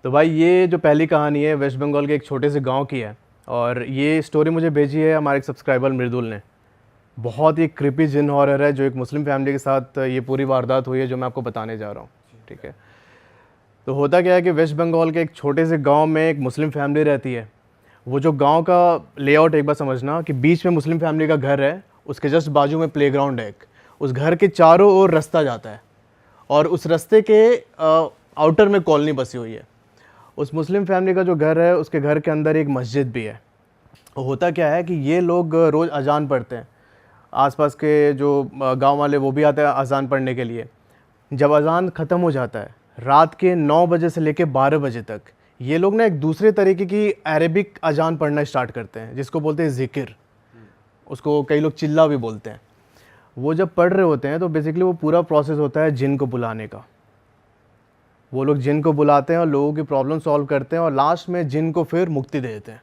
तो भाई ये जो पहली कहानी है वेस्ट बंगाल के एक छोटे से गांव की है, और ये स्टोरी मुझे भेजी है हमारे एक सब्सक्राइबर मृदुल ने। बहुत ही क्रिपी जिन हॉरर है जो एक मुस्लिम फैमिली के साथ ये पूरी वारदात हुई है जो मैं आपको बताने जा रहा हूँ। ठीक है, तो होता क्या है कि वेस्ट बंगाल के एक छोटे से गांव में एक मुस्लिम फैमिली रहती है। वो जो गांव का लेआउट एक बार समझना कि बीच में मुस्लिम फैमिली का घर है, उसके जस्ट बाजू में प्लेग्राउंड है एक। उस घर के चारों ओर रास्ता जाता है और उस रास्ते के आउटर में कॉलोनी बसी हुई है। उस मुस्लिम फैमिली का जो घर है उसके घर के अंदर एक मस्जिद भी है। होता क्या है कि ये लोग रोज़ अजान पढ़ते हैं। आसपास के जो गांव वाले वो भी आते हैं अजान पढ़ने के लिए। जब अजान ख़त्म हो जाता है रात के 9 बजे से लेकर 12 बजे तक, ये लोग ना एक दूसरे तरीके की अरेबिक अजान पढ़ना स्टार्ट करते हैं जिसको बोलते हैं ज़िक्र। उसको कई लोग चिल्ला भी बोलते हैं। वो जब पढ़ रहे होते हैं तो बेसिकली वो पूरा प्रोसेस होता है जिन को बुलाने का। वो लोग जिन को बुलाते हैं और लोगों की प्रॉब्लम सॉल्व करते हैं और लास्ट में जिन को फिर मुक्ति दे देते हैं।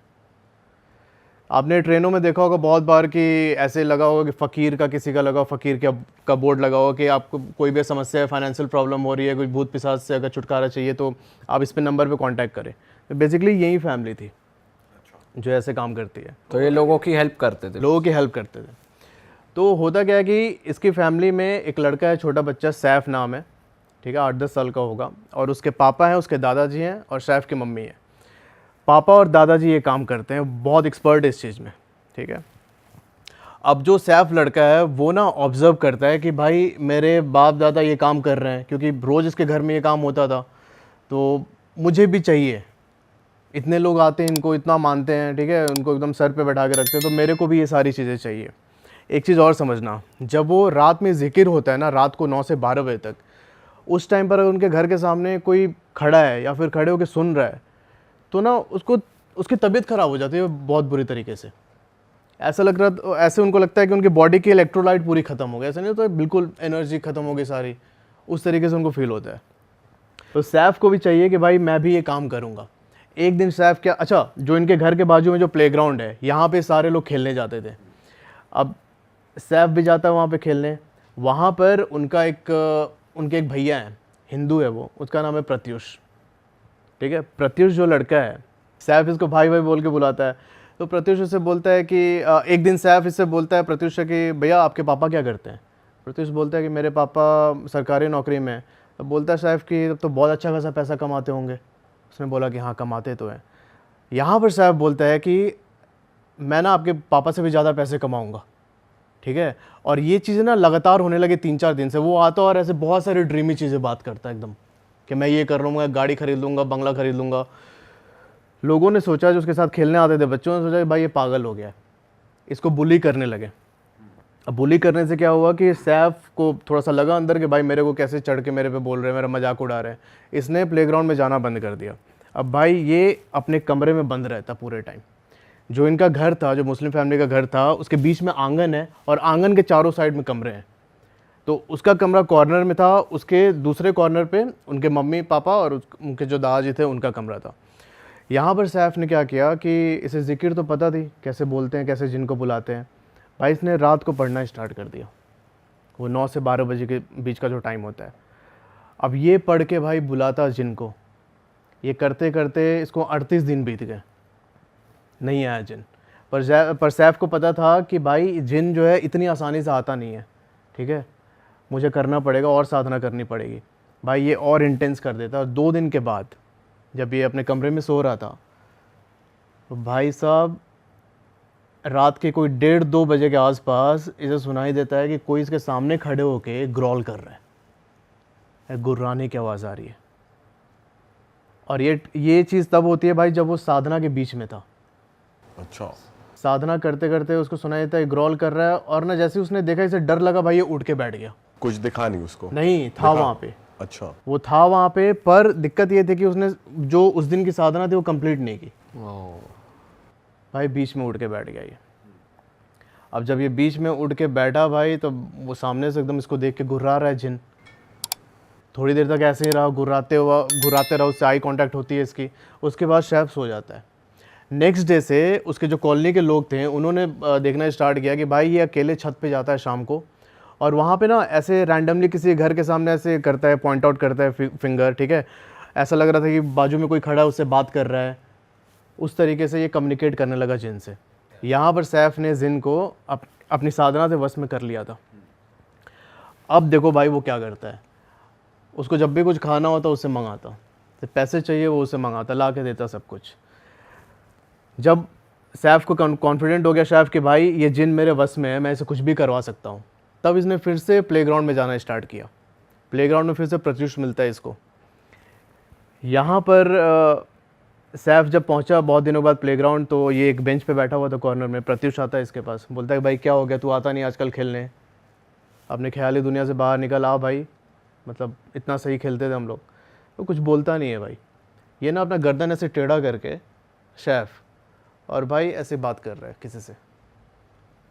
आपने ट्रेनों में देखा होगा बहुत बार कि ऐसे लगा होगा कि फ़कीर का किसी का लगा, फ़कीर का बोर्ड लगा होगा कि आपको कोई भी समस्या है, फाइनेंशियल प्रॉब्लम हो रही है, कोई भूत पिशाच से अगर छुटकारा चाहिए तो आप इस पे नंबर पे कांटेक्ट करें। तो बेसिकली यही फैमिली थी जो ऐसे काम करती है। तो ये लोगों की हेल्प करते थे? लोगों की हेल्प करते थे। तो होता क्या है कि इसकी फैमिली में एक लड़का है, छोटा बच्चा, सैफ नाम है। ठीक है, 8-10 साल का होगा। और उसके पापा हैं, उसके दादाजी हैं और सैफ की मम्मी है। पापा और दादाजी ये काम करते हैं, बहुत एक्सपर्ट है इस चीज़ में। ठीक है, अब जो सैफ लड़का है वो ना ऑब्ज़र्व करता है कि भाई मेरे बाप दादा ये काम कर रहे हैं, क्योंकि रोज़ इसके घर में ये काम होता था, तो मुझे भी चाहिए। इतने लोग आते हैं, इनको इतना मानते हैं, ठीक है, उनको एकदम सर पे बैठा के रखते हैं, तो मेरे को भी ये सारी चीज़ें चाहिए। एक चीज़ और समझना, जब वो रात में ज़िक्र होता है ना, रात को 9 से 12 बजे तक, उस टाइम पर अगर उनके घर के सामने कोई खड़ा है या फिर खड़े होकर सुन रहा है तो ना उसकी तबीयत ख़राब हो जाती है बहुत बुरी तरीके से। ऐसा लग रहा, ऐसे उनको लगता है कि उनकी बॉडी की इलेक्ट्रोलाइट पूरी ख़त्म हो गई। ऐसा नहीं होता, बिल्कुल एनर्जी ख़त्म हो गई सारी, उस तरीके से उनको फील होता है। तो सैफ को भी चाहिए कि भाई मैं भी ये काम करूँगा। एक दिन सैफ क्या, अच्छा, जो इनके घर के बाजू में जो प्लेग्राउंड है यहाँ पे सारे लोग खेलने जाते थे। अब सैफ भी जाता है वहाँ पे खेलने। वहाँ पर उनके एक भैया हैं, हिंदू है वो, उसका नाम है प्रत्युष। ठीक है, प्रत्युष जो लड़का है, सैफ इसको भाई भाई बोल के बुलाता है। तो प्रत्युष उससे बोलता है कि एक दिन सैफ इससे बोलता है प्रत्युष से कि भैया आपके पापा क्या करते हैं। प्रत्युष बोलता है कि मेरे पापा सरकारी नौकरी में हैं। तो बोलता है सैफ कि तब तो बहुत अच्छा खासा पैसा कमाते होंगे। उसने बोला कि हाँ कमाते तो हैं। यहाँ पर सैफ बोलता है कि मैं ना आपके पापा से भी ज़्यादा पैसे कमाऊँगा। ठीक है, और ये चीज़ें ना लगातार होने लगे 3-4 दिन से। वो आता और ऐसे बहुत सारी ड्रीमी चीज़ें बात करता है एकदम, कि मैं ये कर लूँगा, गाड़ी खरीद लूँगा, बंगला खरीद लूँगा। लोगों ने सोचा, जो उसके साथ खेलने आते थे बच्चों ने सोचा कि भाई ये पागल हो गया है, इसको बुली करने लगे। अब बुली करने से क्या हुआ कि सैफ को थोड़ा सा लगा अंदर कि भाई मेरे को कैसे चढ़ के मेरे पे बोल रहे हैं, मेरा मजाक उड़ा रहे हैं। इसने प्लेग्राउंड में जाना बंद कर दिया। अब भाई ये अपने कमरे में बंद रहता पूरे टाइम। जो इनका घर था, जो मुस्लिम फैमिली का घर था, उसके बीच में आंगन है और आंगन के चारों साइड में कमरे हैं। तो उसका कमरा कॉर्नर में था, उसके दूसरे कॉर्नर पे उनके मम्मी पापा और उनके जो दादाजी थे उनका कमरा था। यहाँ पर सैफ ने क्या किया कि इसे ज़िक्र तो पता थी कैसे बोलते हैं, कैसे जिन को बुलाते हैं। भाई इसने रात को पढ़ना स्टार्ट कर दिया, वो 9 से 12 बजे के बीच का जो टाइम होता है। अब ये पढ़ के भाई बुलाता जिन को, ये करते करते इसको 38 दिन बीत गए, नहीं आया जिन। पर सैफ को पता था कि भाई जिन जो है इतनी आसानी से आता नहीं है। ठीक है, मुझे करना पड़ेगा और साधना करनी पड़ेगी। भाई ये और इंटेंस कर देता। और 2 दिन के बाद जब ये अपने कमरे में सो रहा था तो भाई साहब रात के कोई 1:30-2 बजे के आसपास इसे सुनाई देता है कि कोई इसके सामने खड़े होके ग्रॉल कर रहा है, गुर्राने की आवाज़ आ रही है। और ये चीज़ तब होती है भाई जब वो साधना के बीच में था। अच्छा, साधना करते करते उसको सुनाई देता है ग्रॉल कर रहा है, और ना जैसे उसने देखा इसे डर लगा, भाई ये उठ के बैठ गया। कुछ दिखा नहीं उसको? नहीं था वहाँ पे। अच्छा, वो था वहाँ पे, पर दिक्कत ये थी कि उसने जो उस दिन की साधना थी वो कंप्लीट नहीं की। भाई बीच में उठ के बैठ गया ये। अब जब ये बीच में उठ के बैठा भाई, तो वो सामने से एकदम इसको देख के घुर्रा रहा है जिन। थोड़ी देर तक ऐसे ही रहा, घुराते रहा, उससे आई कांटेक्ट होती है इसकी। उसके बाद सैफ सो जाता है। नेक्स्ट डे से उसके जो कॉलोनी के लोग थे उन्होंने देखना स्टार्ट किया कि भाई ये अकेले छत पे जाता है शाम को, और वहाँ पे ना ऐसे रैंडमली किसी घर के सामने ऐसे करता है, पॉइंट आउट करता है फिंगर। ठीक है, ऐसा लग रहा था कि बाजू में कोई खड़ा है उससे बात कर रहा है, उस तरीके से ये कम्युनिकेट करने लगा जिन से। यहाँ पर सैफ ने जिन को अपनी साधना से वश में कर लिया था। अब देखो भाई वो क्या करता है, उसको जब भी कुछ खाना होता उससे मंगाता, तो पैसे चाहिए वो उससे मंगाता, ला के देता सब कुछ। जब सैफ को कॉन्फिडेंट हो गया सैफ कि भाई ये जिन मेरे वश में है, मैं इसे कुछ भी करवा सकता हूँ, तब इसने फिर से प्लेग्राउंड में जाना स्टार्ट किया। प्लेग्राउंड में फिर से प्रत्युष मिलता है इसको। यहाँ पर सैफ जब पहुँचा बहुत दिनों बाद प्लेग्राउंड, तो ये एक बेंच पे बैठा हुआ था कॉर्नर में। प्रत्युष आता है इसके पास, बोलता है भाई क्या हो गया, तू आता नहीं आजकल खेलने, अपने ख्याली दुनिया से बाहर निकल आ भाई, मतलब इतना सही खेलते थे हम लोग। तो कुछ बोलता नहीं है भाई। ये ना अपना गर्दन ऐसे टेढ़ा करके सैफ, और भाई ऐसे बात कर रहा है किसी से।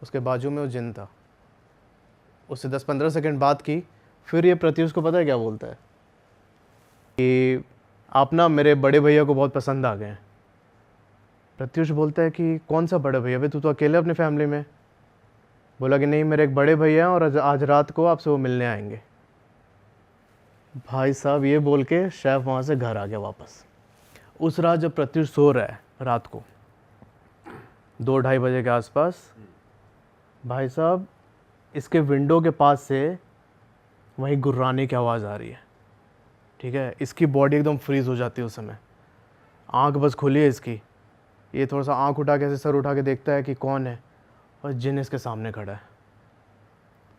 उसके बाजू में वो जिन था, उससे 10-15 सेकंड बात की। फिर ये प्रत्युष को पता है क्या बोलता है कि आप ना मेरे बड़े भैया को बहुत पसंद आ गए हैं। प्रत्युष बोलता है कि कौन सा बड़े भैया, भाई तू तो अकेले अपनी फैमिली में। बोला कि नहीं, मेरे एक बड़े भैया हैं और आज रात को आपसे वो मिलने आएंगे। भाई साहब ये बोल के सैफ वहाँ से घर आ गया वापस। उस रात जब प्रत्युष सो रहा है रात को 2-2:30 बजे के आसपास, भाई साहब इसके विंडो के पास से वहीं गुर्राने की आवाज़ आ रही है। ठीक है, इसकी बॉडी एकदम फ्रीज हो जाती है उस समय। आंख बस खुली है इसकी, ये थोड़ा सा आंख उठा के ऐसे सर उठा के देखता है कि कौन है, और जिन इसके सामने खड़ा है।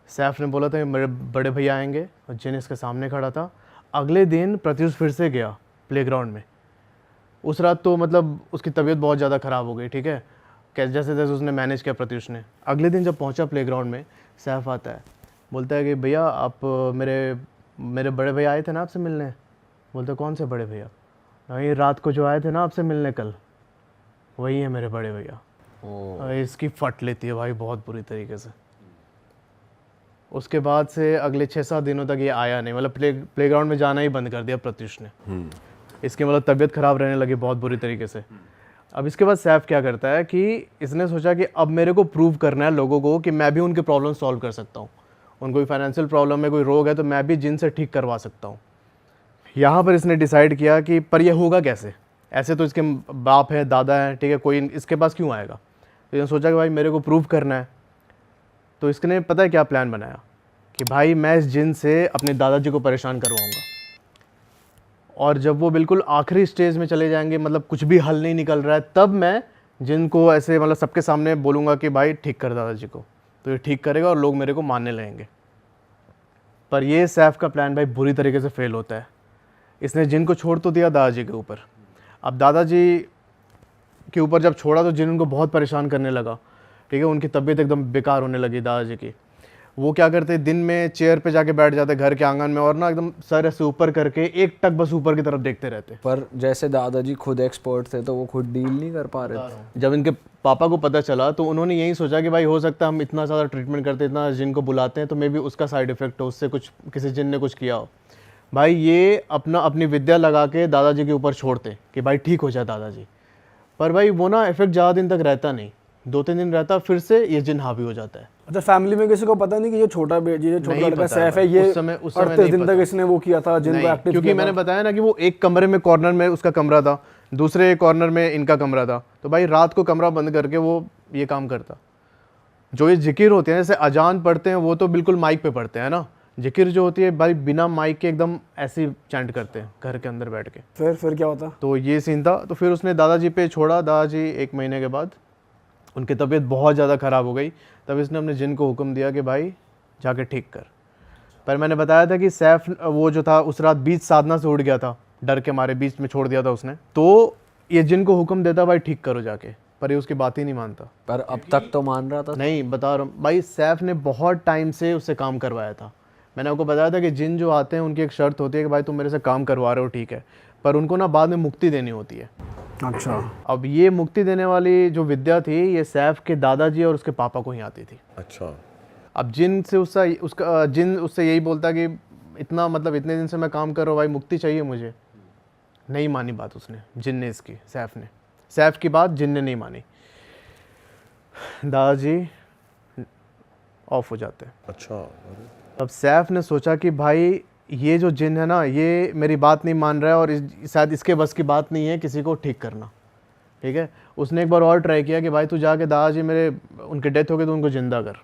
सैफ ने बोला था कि मेरे बड़े भैया आएंगे, और जिन इसके सामने खड़ा था। अगले दिन प्रत्युष फिर से गया प्लेग्राउंड में। उस रात तो मतलब उसकी तबीयत बहुत ज़्यादा ख़राब हो गई। ठीक है, कैसे जैसे जैसे उसने मैनेज किया प्रत्युष ने। अगले दिन जब पहुंचा प्लेग्राउंड में, सैफ आता है, बोलता है कि भैया आप मेरे बड़े भैया आए थे ना आपसे मिलने। बोलते कौन से बड़े भैया? नहीं, रात को जो आए थे ना आपसे मिलने कल, वही है मेरे बड़े भैया। इसकी फट लेती है भाई बहुत बुरी तरीके से। उसके बाद से अगले 6-7 दिनों तक ये आया नहीं, मतलब प्लेग्राउंड में जाना ही बंद कर दिया प्रत्युष ने। इसकी मतलब तबीयत ख़राब रहने लगी बहुत बुरी तरीके से। अब इसके बाद सैफ क्या करता है कि इसने सोचा कि अब मेरे को प्रूव करना है लोगों को कि मैं भी उनके प्रॉब्लम सॉल्व कर सकता हूँ। उनको कोई फाइनेंशियल प्रॉब्लम है, कोई रोग है, तो मैं भी जिन से ठीक करवा सकता हूँ। यहाँ पर इसने डिसाइड किया कि पर यह होगा कैसे, ऐसे तो इसके बाप है, दादा है, ठीक है, कोई इसके पास क्यों आएगा। तो इसने सोचा कि भाई मेरे को प्रूव करना है। तो इसने पता है क्या प्लान बनाया कि भाई मैं इस जिन से अपने दादाजी को परेशान करवाऊँगा, और जब वो बिल्कुल आखिरी स्टेज में चले जाएंगे, मतलब कुछ भी हल नहीं निकल रहा है, तब मैं जिन को ऐसे मतलब सबके सामने बोलूँगा कि भाई ठीक कर दादाजी को। तो ये ठीक करेगा और लोग मेरे को मानने लगेंगे। पर ये सैफ का प्लान भाई बुरी तरीके से फेल होता है। इसने जिन को छोड़ तो दिया दादाजी के ऊपर। अब दादाजी के ऊपर जब छोड़ा तो जिन उनको बहुत परेशान करने लगा। ठीक है, उनकी तबीयत एकदम बेकार होने लगी दादाजी की। वो क्या करते, दिन में चेयर पे जाके बैठ जाते घर के आंगन में, और ना एकदम सर ऐसे ऊपर करके एक टक बस ऊपर की तरफ देखते रहते। पर जैसे दादाजी खुद एक्सपर्ट थे तो वो खुद डील नहीं कर पा रहे थे। जब इनके पापा को पता चला तो उन्होंने यही सोचा कि भाई हो सकता है हम इतना ज़्यादा ट्रीटमेंट करते, इतना जिन को बुलाते हैं, तो मे भी उसका साइड इफेक्ट हो, उससे कुछ किसी जिन ने कुछ किया हो। भाई ये अपनी विद्या लगा के दादाजी के ऊपर छोड़ते कि भाई ठीक हो जाए दादाजी। पर भाई वो ना इफेक्ट ज़्यादा दिन तक रहता नहीं, 2-3 दिन रहता, फिर से ये जिन हावी हो जाता है। अच्छा, फैमिली में किसी को पता नहीं कि ये छोटा लड़का सैफ है, ये उस समय 38 दिन तक इसने वो किया था जिन को एक्टिव, क्योंकि मैंने बताया ना कि वो एक कमरे में कॉर्नर में उसका कमरा था, दूसरे कॉर्नर में इनका कमरा था। तो भाई रात को कमरा बंद करके वो ये काम करता। जो ये जिकिर होते हैं, जैसे अजान पढ़ते हैं, वो तो बिल्कुल माइक पे पढ़ते हैं ना। जिकिर जो होती है भाई बिना माइक के एकदम ऐसे चैंट करते हैं घर के अंदर बैठ के। फिर क्या होता? तो ये सीन था। तो फिर उसने दादाजी पे छोड़ा। दादाजी 1 महीने के बाद उनकी तबीयत बहुत ज़्यादा ख़राब हो गई। तब इसने अपने जिन को हुक्म दिया कि भाई जाके ठीक कर। पर मैंने बताया था कि सैफ वो जो था उस रात बीच साधना से उड़ गया था, डर के मारे बीच में छोड़ दिया था उसने। तो ये जिन को हुक्म देता भाई ठीक करो जाके, पर ये उसकी बात ही नहीं मानता। पर अब तक तो मान रहा था। नहीं, बता रहा हूँ भाई, सैफ ने बहुत टाइम से उससे काम करवाया था। मैंने आपको बताया था कि जिन जो आते हैं उनकी एक शर्त होती है कि भाई तुम मेरे से काम करवा रहे हो ठीक है, पर उनको ना बाद में मुक्ति देनी होती है। अच्छा। अब ये मुक्ति देने वाली जो विद्या थी, ये सैफ के दादाजी और उसके पापा को ही आती थी। अच्छा। अब जिन से जिन उससे यही बोलता कि इतना मतलब इतने दिन से मैं काम कर रहा हूँ भाई, मुक्ति चाहिए मुझे। नहीं मानी बात उसने, जिन ने इसकी, सैफ की बात जिन ने नहीं मानी। दादाजी ऑफ हो जाते हैं। अच्छा। अब सैफ ने सोचा कि भाई ये जो जिन है ना, ये मेरी बात नहीं मान रहा है और शायद इसके बस की बात नहीं है किसी को ठीक करना, ठीक है। उसने एक बार और ट्राई किया कि भाई तू जाके दादाजी मेरे उनके डेथ हो गई तो उनको ज़िंदा कर।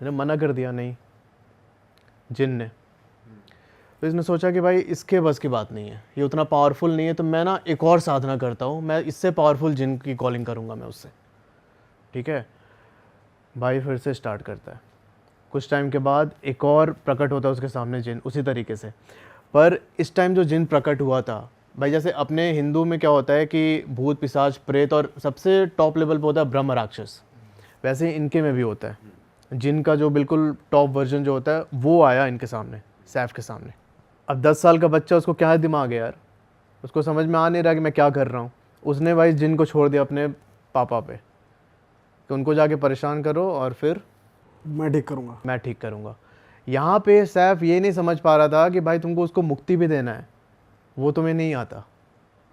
मैंने मना कर दिया, नहीं, जिन ने। तो इसने सोचा कि भाई इसके बस की बात नहीं है, ये उतना पावरफुल नहीं है, तो मैं ना एक और साधना करता हूँ, मैं इससे पावरफुल जिन की कॉलिंग करूँगा मैं उससे, ठीक है। भाई फिर से स्टार्ट करता है। कुछ टाइम के बाद एक और प्रकट होता है उसके सामने जिन, उसी तरीके से। पर इस टाइम जो जिन प्रकट हुआ था भाई, जैसे अपने हिंदू में क्या होता है कि भूत पिशाच प्रेत और सबसे टॉप लेवल पे होता है ब्रह्म राक्षस, वैसे ही इनके में भी होता है। जिन का जो बिल्कुल टॉप वर्जन जो होता है वो आया इनके सामने, सैफ के सामने। अब 10 साल का बच्चा, उसको क्या दिमाग है यार, उसको समझ में आ नहीं रहा कि मैं क्या कर रहा हूँ। उसने भाई जिन को छोड़ दिया अपने पापा पे कि उनको जाके परेशान करो और फिर मैं ठीक करूँगा। यहाँ पे सैफ ये नहीं समझ पा रहा था कि भाई तुमको उसको मुक्ति भी देना है, वो तुम्हें नहीं आता।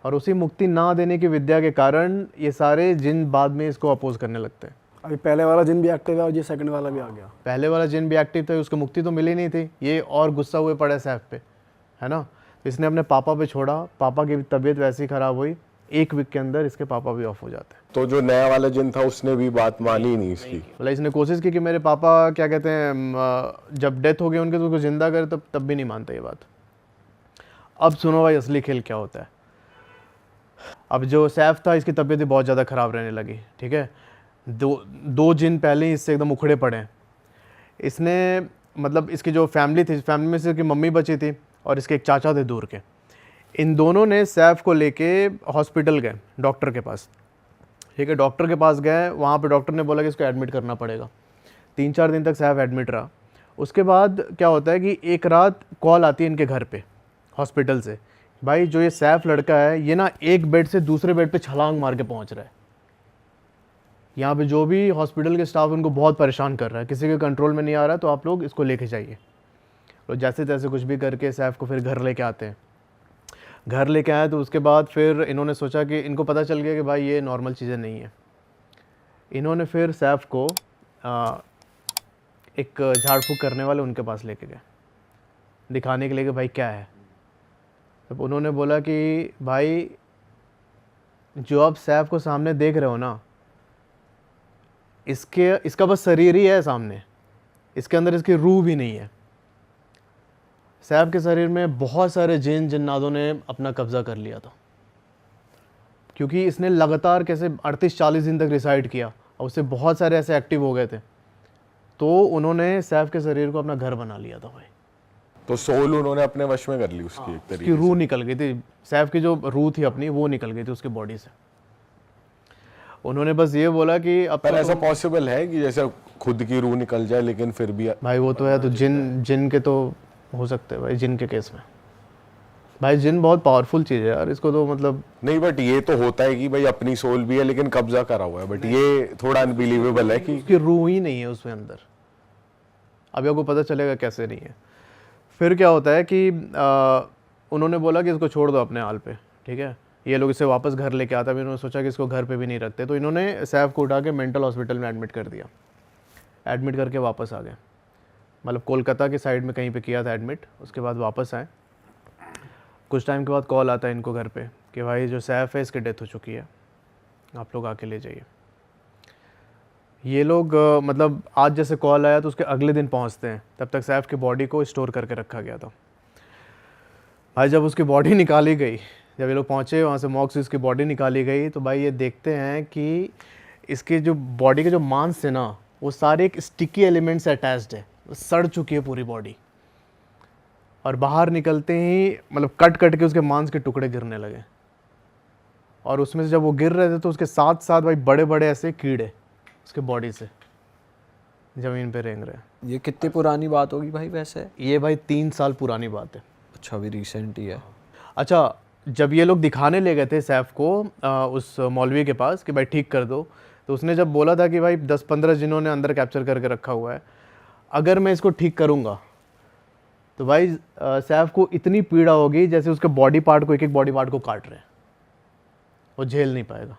और उसी मुक्ति ना देने की विद्या के कारण ये सारे जिन बाद में इसको अपोज करने लगते हैं। अभी पहले वाला जिन भी एक्टिव है और ये सेकंड वाला भी आ गया। पहले वाला जिन भी एक्टिव था, उसको मुक्ति तो मिली नहीं थी, ये और गुस्सा हुए पड़े सैफ पे, है ना। तो इसने अपने पापा पे छोड़ा, पापा की तबीयत वैसी ख़राब हुई, 1 वीक के अंदर इसके पापा भी ऑफ हो जाते हैं। तो जो नया वाला जिन था उसने भी बात मानी नहीं इसकी। मतलब इसने कोशिश की कि मेरे पापा क्या कहते हैं, जब डेथ हो गई उनके तो उसको ज़िंदा करे, तब भी नहीं मानता ये बात। अब सुनो भाई असली खेल क्या होता है। अब जो सैफ था, इसकी तबीयत भी बहुत ज़्यादा ख़राब रहने लगी, ठीक है। दो जिन पहले ही इससे एकदम उखड़े पड़े हैं। इसने मतलब इसकी जो फैमिली थी, फैमिली में से इसकी मम्मी बची थी और इसके एक चाचा थे दूर के। इन दोनों ने सैफ को लेके हॉस्पिटल गए, डॉक्टर के पास, ठीक है। डॉक्टर के पास गए, वहाँ पे डॉक्टर ने बोला कि इसको एडमिट करना पड़ेगा। 3-4 दिन तक सैफ एडमिट रहा। उसके बाद क्या होता है कि एक रात कॉल आती है इनके घर पे हॉस्पिटल से, भाई जो ये सैफ लड़का है ये ना एक बेड से दूसरे बेड पे छलांग मार के पहुँच रहा है। यहाँ पे जो भी हॉस्पिटल के स्टाफ उनको बहुत परेशान कर रहा है, किसी के कंट्रोल में नहीं आ रहा, तो आप लोग इसको लेके जाइए। तो जैसे तैसे कुछ भी करके सैफ को फिर घर लेके आते हैं। घर लेके आए तो उसके बाद फिर इन्होंने सोचा कि इनको पता चल गया कि भाई ये नॉर्मल चीज़ें नहीं है। इन्होंने फिर सैफ को एक झाड़ फूँक करने वाले उनके पास लेके गए, दिखाने के लिए कि भाई क्या है। तब उन्होंने बोला कि भाई जो आप सैफ को सामने देख रहे हो ना, इसका बस शरीर ही है सामने, इसके अंदर इसकी रूह भी नहीं है। सैफ के शरीर में बहुत सारे जिन जिन्नातों ने अपना कब्जा कर लिया था, क्योंकि इसने लगातार कैसे 38-40 दिन तक रिसाइड किया और उससे बहुत सारे ऐसे एक्टिव हो गए थे, तो उन्होंने सैफ के शरीर को अपना घर बना लिया था भाई। तो सोल उन्होंने अपने वश में कर ली उसकी, एक उसकी तरीके रूह निकल गई थी, सैफ की जो रूह थी अपनी वो निकल गई थी उसकी बॉडी से। उन्होंने बस ये बोला कि अब पर ऐसा पॉसिबल है कि जैसे खुद की रूह निकल जाए लेकिन फिर भी। भाई वो तो है, तो जिन के तो हो सकते हैं भाई, जिन के केस में भाई जिन बहुत पावरफुल चीज़ है यार, इसको तो मतलब नहीं, बट ये तो होता है कि भाई अपनी सोल भी है लेकिन कब्जा करा हुआ है, बट ये थोड़ा अनबिलीवेबल है कि उसकी रूह ही नहीं है उसमें अंदर। अभी आपको पता चलेगा कैसे नहीं है। फिर क्या होता है कि उन्होंने बोला कि इसको छोड़ दो अपने हाल पे, ठीक है। ये लोग इसे वापस घर लेके आता, भी इन्होंने सोचा कि इसको घर पे भी नहीं रखते, तो इन्होंने सैफ को उठा के मेंटल हॉस्पिटल में एडमिट कर दिया। एडमिट करके वापस आ गए, मतलब कोलकाता के साइड में कहीं पे किया था एडमिट। उसके बाद वापस आए। कुछ टाइम के बाद कॉल आता है इनको घर पे कि भाई जो सैफ है इसकी डेथ हो चुकी है, आप लोग आके ले जाइए। ये लोग मतलब आज जैसे कॉल आया तो उसके अगले दिन पहुंचते हैं, तब तक सैफ की बॉडी को स्टोर करके रखा गया था। भाई जब उसकी बॉडी निकाली गई, जब ये लोग पहुँचे वहाँ से मॉर्ग से इसकी बॉडी निकाली गई, तो भाई ये देखते हैं कि इसके जो बॉडी के जो मांस है ना, वो सारे एक स्टिकी एलिमेंट से अटैच्ड है, सड़ चुकी है पूरी बॉडी। और बाहर निकलते ही मतलब कट कट के उसके मांस के टुकड़े गिरने लगे, और उसमें से जब वो गिर रहे थे तो उसके साथ साथ भाई बड़े बड़े ऐसे कीड़े उसके बॉडी से ज़मीन पे रेंग रहे हैं। ये कितनी पुरानी बात होगी भाई वैसे? ये भाई 3 साल पुरानी बात है। अच्छा, अभी रिसेंट ही है। अच्छा, जब ये लोग दिखाने ले गए थे सैफ को उस मौलवी के पास कि भाई ठीक कर दो, तो उसने जब बोला था कि भाई 10-15 जिन्होंने अंदर कैप्चर करके रखा हुआ है, अगर मैं इसको ठीक करूँगा तो भाई सैफ को इतनी पीड़ा होगी जैसे उसके बॉडी पार्ट को, एक एक बॉडी पार्ट को काट रहे हैं, वो झेल नहीं पाएगा।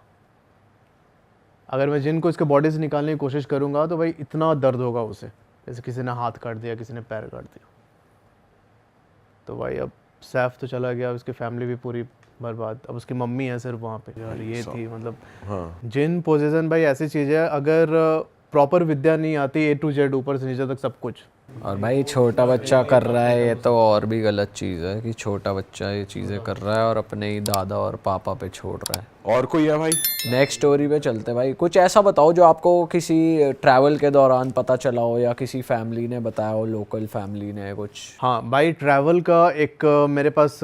अगर मैं जिन को इसके बॉडी से निकालने की कोशिश करूँगा तो भाई इतना दर्द होगा उसे, जैसे किसी ने हाथ काट दिया, किसी ने पैर काट दिया। तो भाई अब सैफ तो चला गया, उसकी फैमिली भी पूरी बर्बाद। अब उसकी मम्मी है सिर्फ वहाँ पे यार, ये थी मतलब। हाँ जिन पोजीशन भाई ऐसी चीज़ है, अगर प्रॉपर विद्या नहीं आती A to Z ऊपर से नीचे तक सब कुछ। और भाई छोटा बच्चा कर रहा है ये तो और भी गलत चीज़ है कि छोटा बच्चा ये चीज़ें कर रहा है और अपने ही दादा और पापा पे छोड़ रहा है। और कोई है भाई? नेक्स्ट स्टोरी पे चलते हैं भाई। कुछ ऐसा बताओ जो आपको किसी ट्रैवल के दौरान पता चला हो या किसी फैमिली ने बताया हो, लोकल फैमिली ने कुछ। हाँ भाई, ट्रैवल का एक मेरे पास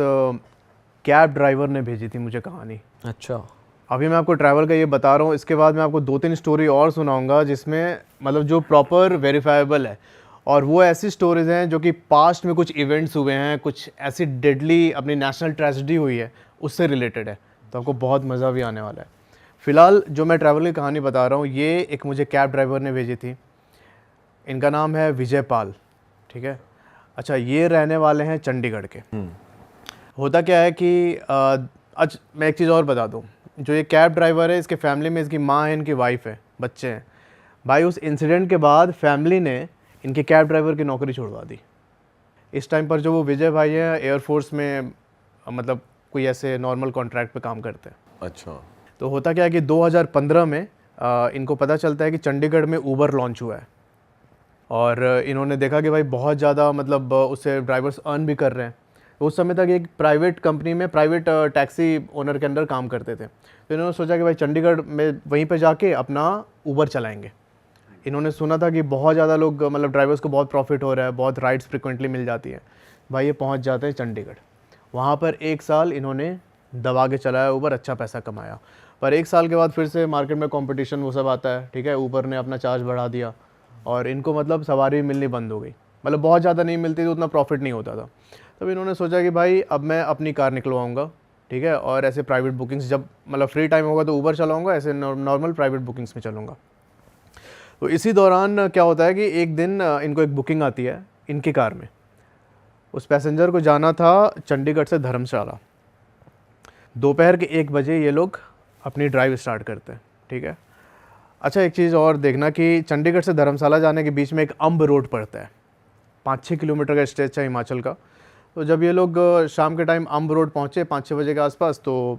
कैब ड्राइवर ने भेजी थी मुझे कहानी। अच्छा। अभी मैं आपको ट्रैवल का ये बता रहा हूँ, इसके बाद मैं आपको 2-3 स्टोरी और सुनाऊंगा जिसमें मतलब जो प्रॉपर वेरीफाइबल है, और वो ऐसी स्टोरीज हैं जो कि पास्ट में कुछ इवेंट्स हुए हैं, कुछ ऐसी डेडली अपनी नेशनल ट्रेजेडी हुई है उससे रिलेटेड है, तो आपको बहुत मज़ा भी आने वाला है। फ़िलहाल जो मैं ट्रैवल की कहानी बता रहा हूँ, ये एक मुझे कैब ड्राइवर ने भेजी थी। इनका नाम है विजय पाल, ठीक है। अच्छा, ये रहने वाले हैं चंडीगढ़ के। होता क्या है कि आज मैं एक चीज़ और बता दूँ, जो ये कैब ड्राइवर है, इसके फैमिली में इसकी माँ है, इनकी वाइफ है, बच्चे हैं। भाई उस इंसिडेंट के बाद फैमिली ने इनके कैब ड्राइवर की नौकरी छुड़वा दी। इस टाइम पर जो वो विजय भाई हैं एयरफोर्स में मतलब कोई ऐसे नॉर्मल कॉन्ट्रैक्ट पे काम करते हैं। अच्छा। तो होता क्या है कि 2015 में इनको पता चलता है कि चंडीगढ़ में ऊबर लॉन्च हुआ है, और इन्होंने देखा कि भाई बहुत ज़्यादा मतलब उससे ड्राइवर्स अर्न भी कर रहे हैं। तो उस समय तक एक प्राइवेट कंपनी में प्राइवेट टैक्सी ओनर के अंडर काम करते थे। तो इन्होंने सोचा कि भाई चंडीगढ़ में वहीं पे जाके अपना ऊबर चलाएंगे। इन्होंने सुना था कि बहुत ज़्यादा लोग मतलब ड्राइवर्स को बहुत प्रॉफिट हो रहा है, बहुत राइड्स फ्रिक्वेंटली मिल जाती है। भाई ये पहुंच जाते हैं चंडीगढ़। वहाँ पर 1 साल इन्होंने दबा के चलाया ऊबर, अच्छा पैसा कमाया। पर 1 साल के बाद फिर से मार्केट में कंपटीशन वो सब आता है, ठीक है। ऊबर ने अपना चार्ज बढ़ा दिया और इनको मतलब सवारी मिलनी बंद हो गई, मतलब बहुत ज़्यादा नहीं मिलती थी, उतना प्रॉफिट नहीं होता था। तब इन्होंने सोचा कि भाई अब मैं अपनी कार निकलवाऊँगा, ठीक है, और ऐसे प्राइवेट बुकिंग्स जब मतलब फ्री टाइम होगा तो ऊबर चलाऊँगा, ऐसे नॉर्मल प्राइवेट बुकिंग्स में चलूँगा। तो इसी दौरान क्या होता है कि एक दिन इनको एक बुकिंग आती है इनकी कार में। उस पैसेंजर को जाना था चंडीगढ़ से धर्मशाला। दोपहर के 1 बजे ये लोग अपनी ड्राइव स्टार्ट करते हैं, ठीक है। अच्छा, एक चीज़ और देखना कि चंडीगढ़ से धर्मशाला जाने के बीच में एक अम्ब रोड पड़ता है, 5-6 किलोमीटर का स्ट्रेच है हिमाचल का। तो जब ये लोग शाम के टाइम अम्ब रोड पहुँचे 5-6 बजे के आसपास, तो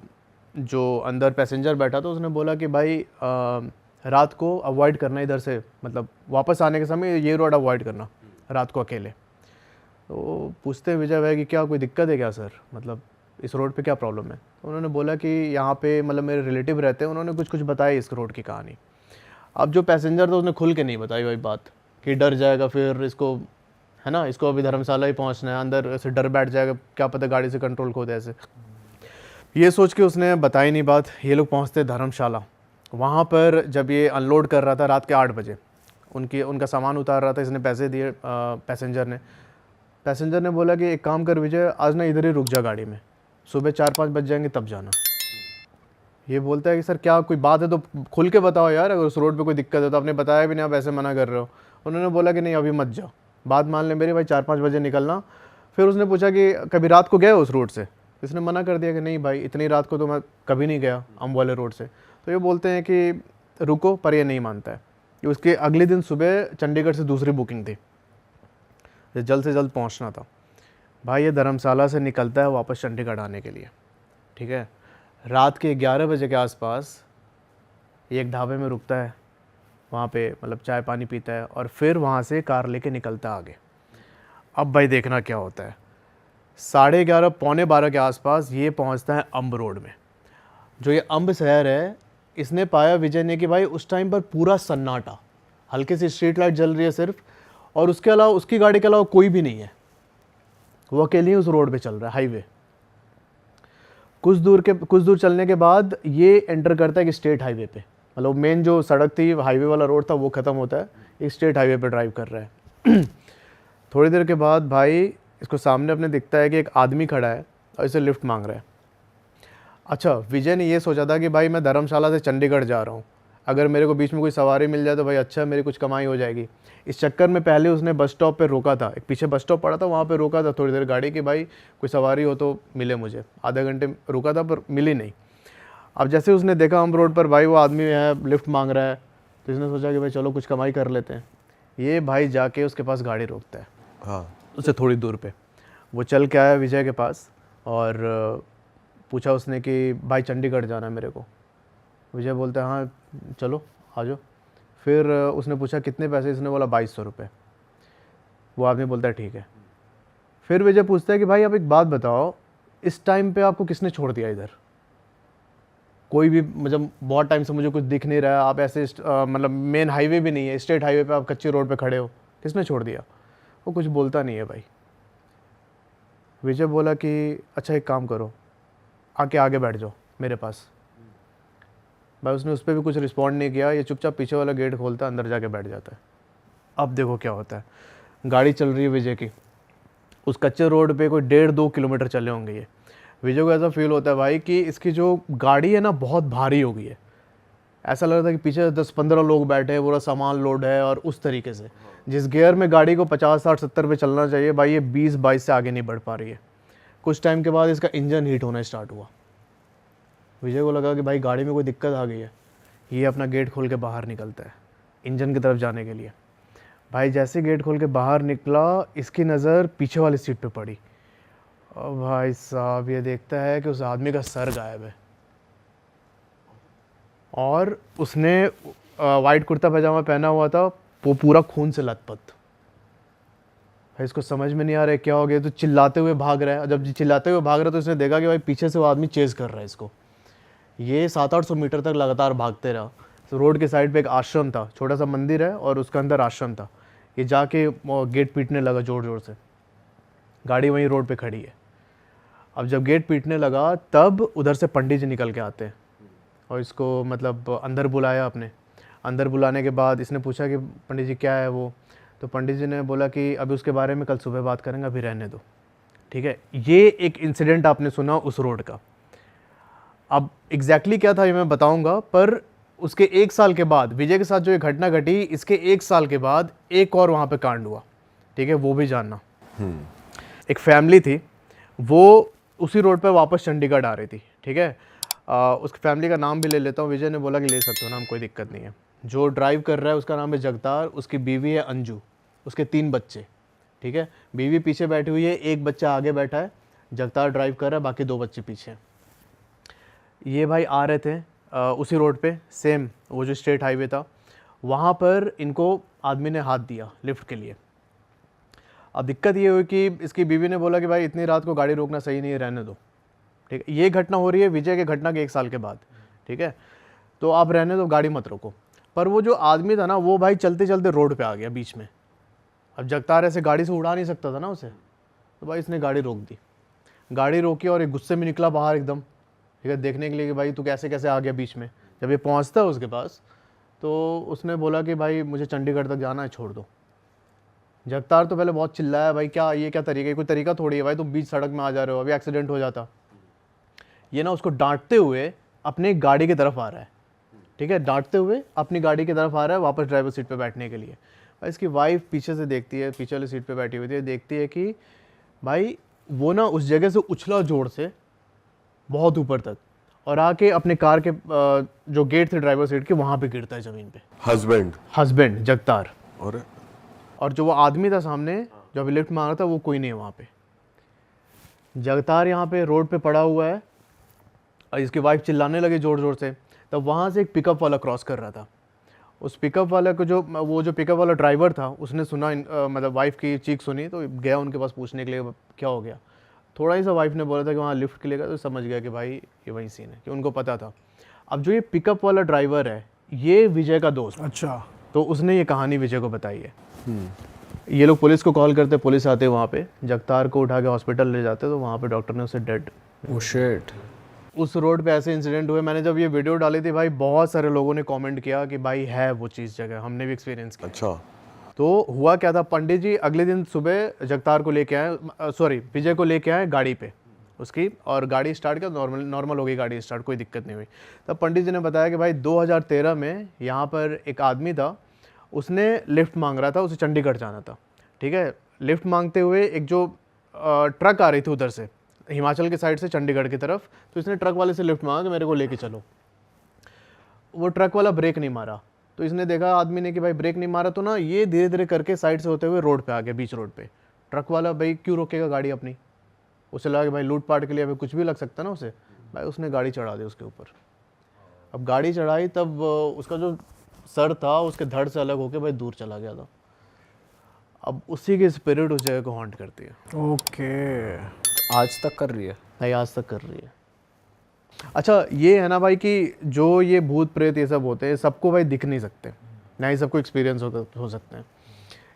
जो अंदर पैसेंजर बैठा था उसने बोला कि भाई रात को अवॉइड करना इधर से, मतलब वापस आने के समय ये रोड अवॉइड करना रात को अकेले। तो पूछते हैं विजय भाई कि क्या कोई दिक्कत है क्या सर, मतलब इस रोड पे क्या प्रॉब्लम है। तो उन्होंने बोला कि यहाँ पे मतलब मेरे रिलेटिव रहते हैं, उन्होंने कुछ बताया इस रोड की कहानी। अब जो पैसेंजर था उसने खुल के नहीं बताई भाई बात, कि डर जाएगा फिर इसको, है ना, इसको अभी धर्मशाला ही पहुँचना है, अंदर ऐसे डर बैठ जाएगा, क्या पता गाड़ी से कंट्रोल खो दे ऐसे। ये सोच के उसने बताई नहीं बात। ये लोग पहुँचते धर्मशाला। वहाँ पर जब ये अनलोड कर रहा था रात के 8 बजे, उनका सामान उतार रहा था, इसने पैसे दिए पैसेंजर ने बोला कि एक काम कर विजय, आज ना इधर ही रुक जा गाड़ी में, सुबह 4-5 बज जाएंगे तब जाना। ये बोलता है कि सर क्या कोई बात है तो खुल के बताओ यार, अगर उस रोड पे कोई दिक्कत है तो आपने बताया भी नहीं, आप ऐसे मना कर रहे हो। उन्होंने बोला कि नहीं अभी मत जाओ, बात मान ले मेरी भाई, 4-5 बजे निकलना। फिर उसने पूछा कि कभी रात को गए उस रोड से? इसने मना कर दिया कि नहीं भाई, इतनी रात को तो मैं कभी नहीं गया अम्ब वाले रोड से। तो ये बोलते हैं कि रुको, पर ये नहीं मानता है। कि उसके अगले दिन सुबह चंडीगढ़ से दूसरी बुकिंग थी, जल्द से जल्द पहुंचना था। भाई ये धर्मशाला से निकलता है वापस चंडीगढ़ आने के लिए, ठीक है। रात के 11 बजे के आसपास ये एक ढाबे में रुकता है, वहाँ पे मतलब चाय पानी पीता है और फिर वहाँ से कार लेके निकलता है आगे। अब भाई देखना क्या होता है, 11:30 पौने 12 के आसपास ये पहुँचता है अम्ब रोड में। जो ये अम्ब शहर है, इसने पाया विजय ने कि भाई उस टाइम पर पूरा सन्नाटा, हल्के सी स्ट्रीट लाइट जल रही है सिर्फ, और उसके अलावा उसकी गाड़ी के अलावा कोई भी नहीं है। वो अकेले ही उस रोड पे चल रहा है, हाईवे। कुछ दूर चलने के बाद ये एंटर करता है कि स्टेट हाईवे पे, मतलब मेन जो सड़क थी हाईवे वाला रोड था वो ख़त्म होता है, एक स्टेट हाईवे पे ड्राइव कर रहा है। थोड़ी देर के बाद भाई इसको सामने अपने दिखता है कि एक आदमी खड़ा है और इसे लिफ्ट मांग रहा है। अच्छा, विजय ने ये सोचा था कि भाई मैं धर्मशाला से चंडीगढ़ जा रहा हूँ, अगर मेरे को बीच में कोई सवारी मिल जाए तो भाई अच्छा, मेरी कुछ कमाई हो जाएगी। इस चक्कर में पहले उसने बस स्टॉप पे रोका था, एक पीछे बस स्टॉप पड़ा था, वहाँ पे रोका था थोड़ी देर गाड़ी कि भाई कोई सवारी हो तो मिले मुझे। आधे घंटे रुका था पर मिली नहीं। अब जैसे उसने देखा हम रोड पर भाई वो आदमी है लिफ्ट मांग रहा है, तो इसने सोचा कि भाई चलो कुछ कमाई कर लेते हैं। ये भाई जाके उसके पास गाड़ी रोकता है, हाँ, उससे थोड़ी दूर पे। वो चल के आया विजय के पास और पूछा उसने कि भाई चंडीगढ़ जाना है मेरे को। विजय बोलता है हाँ चलो आ जाओ। फिर उसने पूछा कितने पैसे, इसने बोला 2200 रुपये। वो आदमी बोलता है ठीक है। फिर विजय पूछता है कि भाई आप एक बात बताओ, इस टाइम पे आपको किसने छोड़ दिया इधर? कोई भी मतलब बहुत टाइम से मुझे कुछ दिख नहीं रहा है, आप ऐसे मतलब मेन हाईवे भी नहीं है, स्टेट हाईवे पे आप कच्ची रोड पे खड़े हो, किसने छोड़ दिया? वो कुछ बोलता नहीं है भाई। विजय बोला कि अच्छा एक काम करो, आके आगे बैठ जाओ मेरे पास। भाई उसने उस पर भी कुछ रिस्पॉन्ड नहीं किया, ये चुपचाप पीछे वाला गेट खोलता है, अंदर जाके बैठ जाता है। अब देखो क्या होता है, गाड़ी चल रही है विजय की, उस कच्चे रोड पे कोई 1.5-2 किलोमीटर चले होंगे ये। विजय को ऐसा फील होता है भाई कि इसकी जो गाड़ी है ना बहुत भारी हो गई है। ऐसा लग रहा था कि पीछे 10-15 लोग बैठे हैं, पूरा सामान लोड है, और उस तरीके से जिस गियर में गाड़ी को 50-60-70 पे चलना चाहिए भाई ये 20-22 से आगे नहीं बढ़ पा रही है। कुछ टाइम के बाद इसका इंजन हीट होना स्टार्ट हुआ। विजय को लगा कि भाई गाड़ी में कोई दिक्कत आ गई है। ये अपना गेट खोल के बाहर निकलता है इंजन की तरफ जाने के लिए। भाई जैसे गेट खोल के बाहर निकला, इसकी नज़र पीछे वाली सीट पे पड़ी और भाई साहब ये देखता है कि उस आदमी का सर गायब है और उसने वाइट कुर्ता पैजामा पहना हुआ था, वो पूरा खून से लथपथ। भाई इसको समझ में नहीं आ रहा है क्या हो गया, तो चिल्लाते हुए भाग रहा है। जब चिल्लाते हुए भाग रहा है तो इसने देखा कि भाई पीछे से वो आदमी चेज़ कर रहा है इसको। ये 700-800 मीटर तक लगातार भागते रहा। तो रोड के साइड पे एक आश्रम था, छोटा सा मंदिर है और उसके अंदर आश्रम था। ये जाके गेट पीटने लगा ज़ोर ज़ोर से। गाड़ी वहीं रोड पे खड़ी है। अब जब गेट पीटने लगा तब उधर से पंडित जी निकल के आते हैं और इसको मतलब अंदर बुलाया अपने। अंदर बुलाने के बाद इसने पूछा कि पंडित जी क्या है वो, तो पंडित जी ने बोला कि अभी उसके बारे में कल सुबह बात करेंगे, अभी रहने दो, ठीक है। ये एक इंसिडेंट आपने सुना उस रोड का। अब एग्जैक्टली क्या था ये मैं बताऊंगा, पर उसके 1 साल के बाद विजय के साथ जो ये घटना घटी, इसके 1 साल के बाद एक और वहाँ पे कांड हुआ, ठीक है, वो भी जानना। एक फैमिली थी, वो उसी रोड पे वापस चंडीगढ़ आ रही थी, ठीक है। उस फैमिली का नाम भी ले लेता हूँ। विजय ने बोला कि ले सकते हो नाम, कोई दिक्कत नहीं है। जो ड्राइव कर रहा है उसका नाम है जगतार, उसकी बीवी है अंजू, उसके 3 बच्चे, ठीक है। बीवी पीछे बैठी हुई है, एक बच्चा आगे बैठा है, जगतार ड्राइव कर रहा है, बाकी 2 बच्चे पीछे। ये भाई आ रहे थे उसी रोड पे, सेम वो जो स्टेट हाईवे था, वहाँ पर इनको आदमी ने हाथ दिया लिफ्ट के लिए। अब दिक्कत ये हुई कि इसकी बीवी ने बोला कि भाई इतनी रात को गाड़ी रोकना सही नहीं है, रहने दो, ठीक है। ये घटना हो रही है विजय के घटना के 1 साल के बाद, ठीक है। तो आप रहने दो, गाड़ी मत रोको। पर वो जो आदमी था ना, वो भाई चलते चलते रोड पे आ गया बीच में। अब जगतार ऐसे गाड़ी से उड़ा नहीं सकता था ना उसे, तो भाई इसने गाड़ी रोक दी। गाड़ी रोकी और एक गुस्से में निकला बाहर एकदम, ठीक है, देखने के लिए कि भाई तू कैसे कैसे आ गया बीच में। जब ये पहुंचता है उसके पास तो उसने बोला कि भाई मुझे चंडीगढ़ तक जाना है, छोड़ दो। जगतार तो पहले बहुत चिल्लाया, भाई क्या ये क्या तरीका है, कोई तरीका थोड़ी है भाई, तुम बीच सड़क में आ जा रहे हो, अभी एक्सीडेंट हो जाता। ये ना उसको डांटते हुए अपनी गाड़ी की तरफ आ रहा है, ठीक है, डांटते हुए अपनी गाड़ी की तरफ आ रहा है वापस ड्राइवर सीट पे बैठने के लिए। भाई इसकी वाइफ पीछे से देखती है, पीछे वाली सीट पे बैठी हुई थी, देखती है कि भाई वो ना उस जगह से उछला जोर से बहुत ऊपर तक और आके अपने कार के जो गेट थे ड्राइवर सीट के, वहाँ पे गिरता है ज़मीन पे। हस्बैंड जगतार। और जो वो आदमी था सामने जो अभी लिफ्ट मांग रहा था, वो कोई नहीं है वहाँ पे। जगतार यहाँ पे रोड पे पड़ा हुआ है और इसकी वाइफ चिल्लाने लगी ज़ोर ज़ोर से। तब वहाँ से एक पिकअप वाला क्रॉस कर रहा था। उस पिकअप वाला को जो पिकअप वाला ड्राइवर था, उसने सुना मतलब वाइफ की चीख सुनी, तो गया उनके पास पूछने के लिए क्या हो गया। थोड़ा ही सा वाइफ ने बोला था कि वहाँ लिफ्ट के लिए गया, तो समझ गया कि भाई ये वही सीन है, कि उनको पता था। अब जो ये पिकअप वाला ड्राइवर है, ये विजय का दोस्त। अच्छा। तो उसने ये कहानी विजय को बताई है। ये लोग पुलिस को कॉल करते, पुलिस आते वहाँ पे, जगतार को उठा के हॉस्पिटल ले जाते, तो वहाँ पे डॉक्टर ने उसे डेड। Oh shit. उस रोड पे ऐसे इंसिडेंट हुए। मैंने जब ये वीडियो डाली थी भाई, बहुत सारे लोगों ने कमेंट किया कि भाई है वो चीज़ जगह, हमने भी एक्सपीरियंस किया। अच्छा। तो हुआ क्या था, पंडित जी अगले दिन सुबह जगतार को लेके आए, विजय को लेके आए गाड़ी पे उसकी, और गाड़ी स्टार्ट किया, नॉर्मल हो गई गाड़ी स्टार्ट, कोई दिक्कत नहीं हुई। तब पंडित जी ने बताया कि भाई 2013 में यहाँ पर एक आदमी था, उसने लिफ्ट मांग रहा था, उसे चंडीगढ़ जाना था, ठीक है। लिफ्ट मांगते हुए एक जो ट्रक आ रही थी उधर से, हिमाचल के साइड से चंडीगढ़ की तरफ, तो इसने ट्रक वाले से लिफ्ट मांगा कि मेरे को लेके चलो। वो ट्रक वाला ब्रेक नहीं मारा, तो इसने देखा आदमी ने कि भाई ब्रेक नहीं मारा, तो ना ये धीरे धीरे करके साइड से होते हुए रोड पे आ गया, बीच रोड पे, ट्रक वाला भाई क्यों रोकेगा गाड़ी अपनी, उसे लगा कि भाई लूट पाट के लिए अभी कुछ भी लग सकता ना उसे, भाई उसने गाड़ी चढ़ा दी उसके ऊपर। अब गाड़ी चढ़ाई तब उसका जो सर था उसके धड़ से अलग होके भाई दूर चला गया था। अब उसी की स्पिरिट उस जगह को हॉन्ट करती है। ओके। आज तक कर रही है? नहीं, आज तक कर रही है। अच्छा ये है ना भाई कि जो ये भूत प्रेत ये सब होते हैं सबको भाई दिख नहीं सकते, ना ही सबको एक्सपीरियंस हो सकते हैं।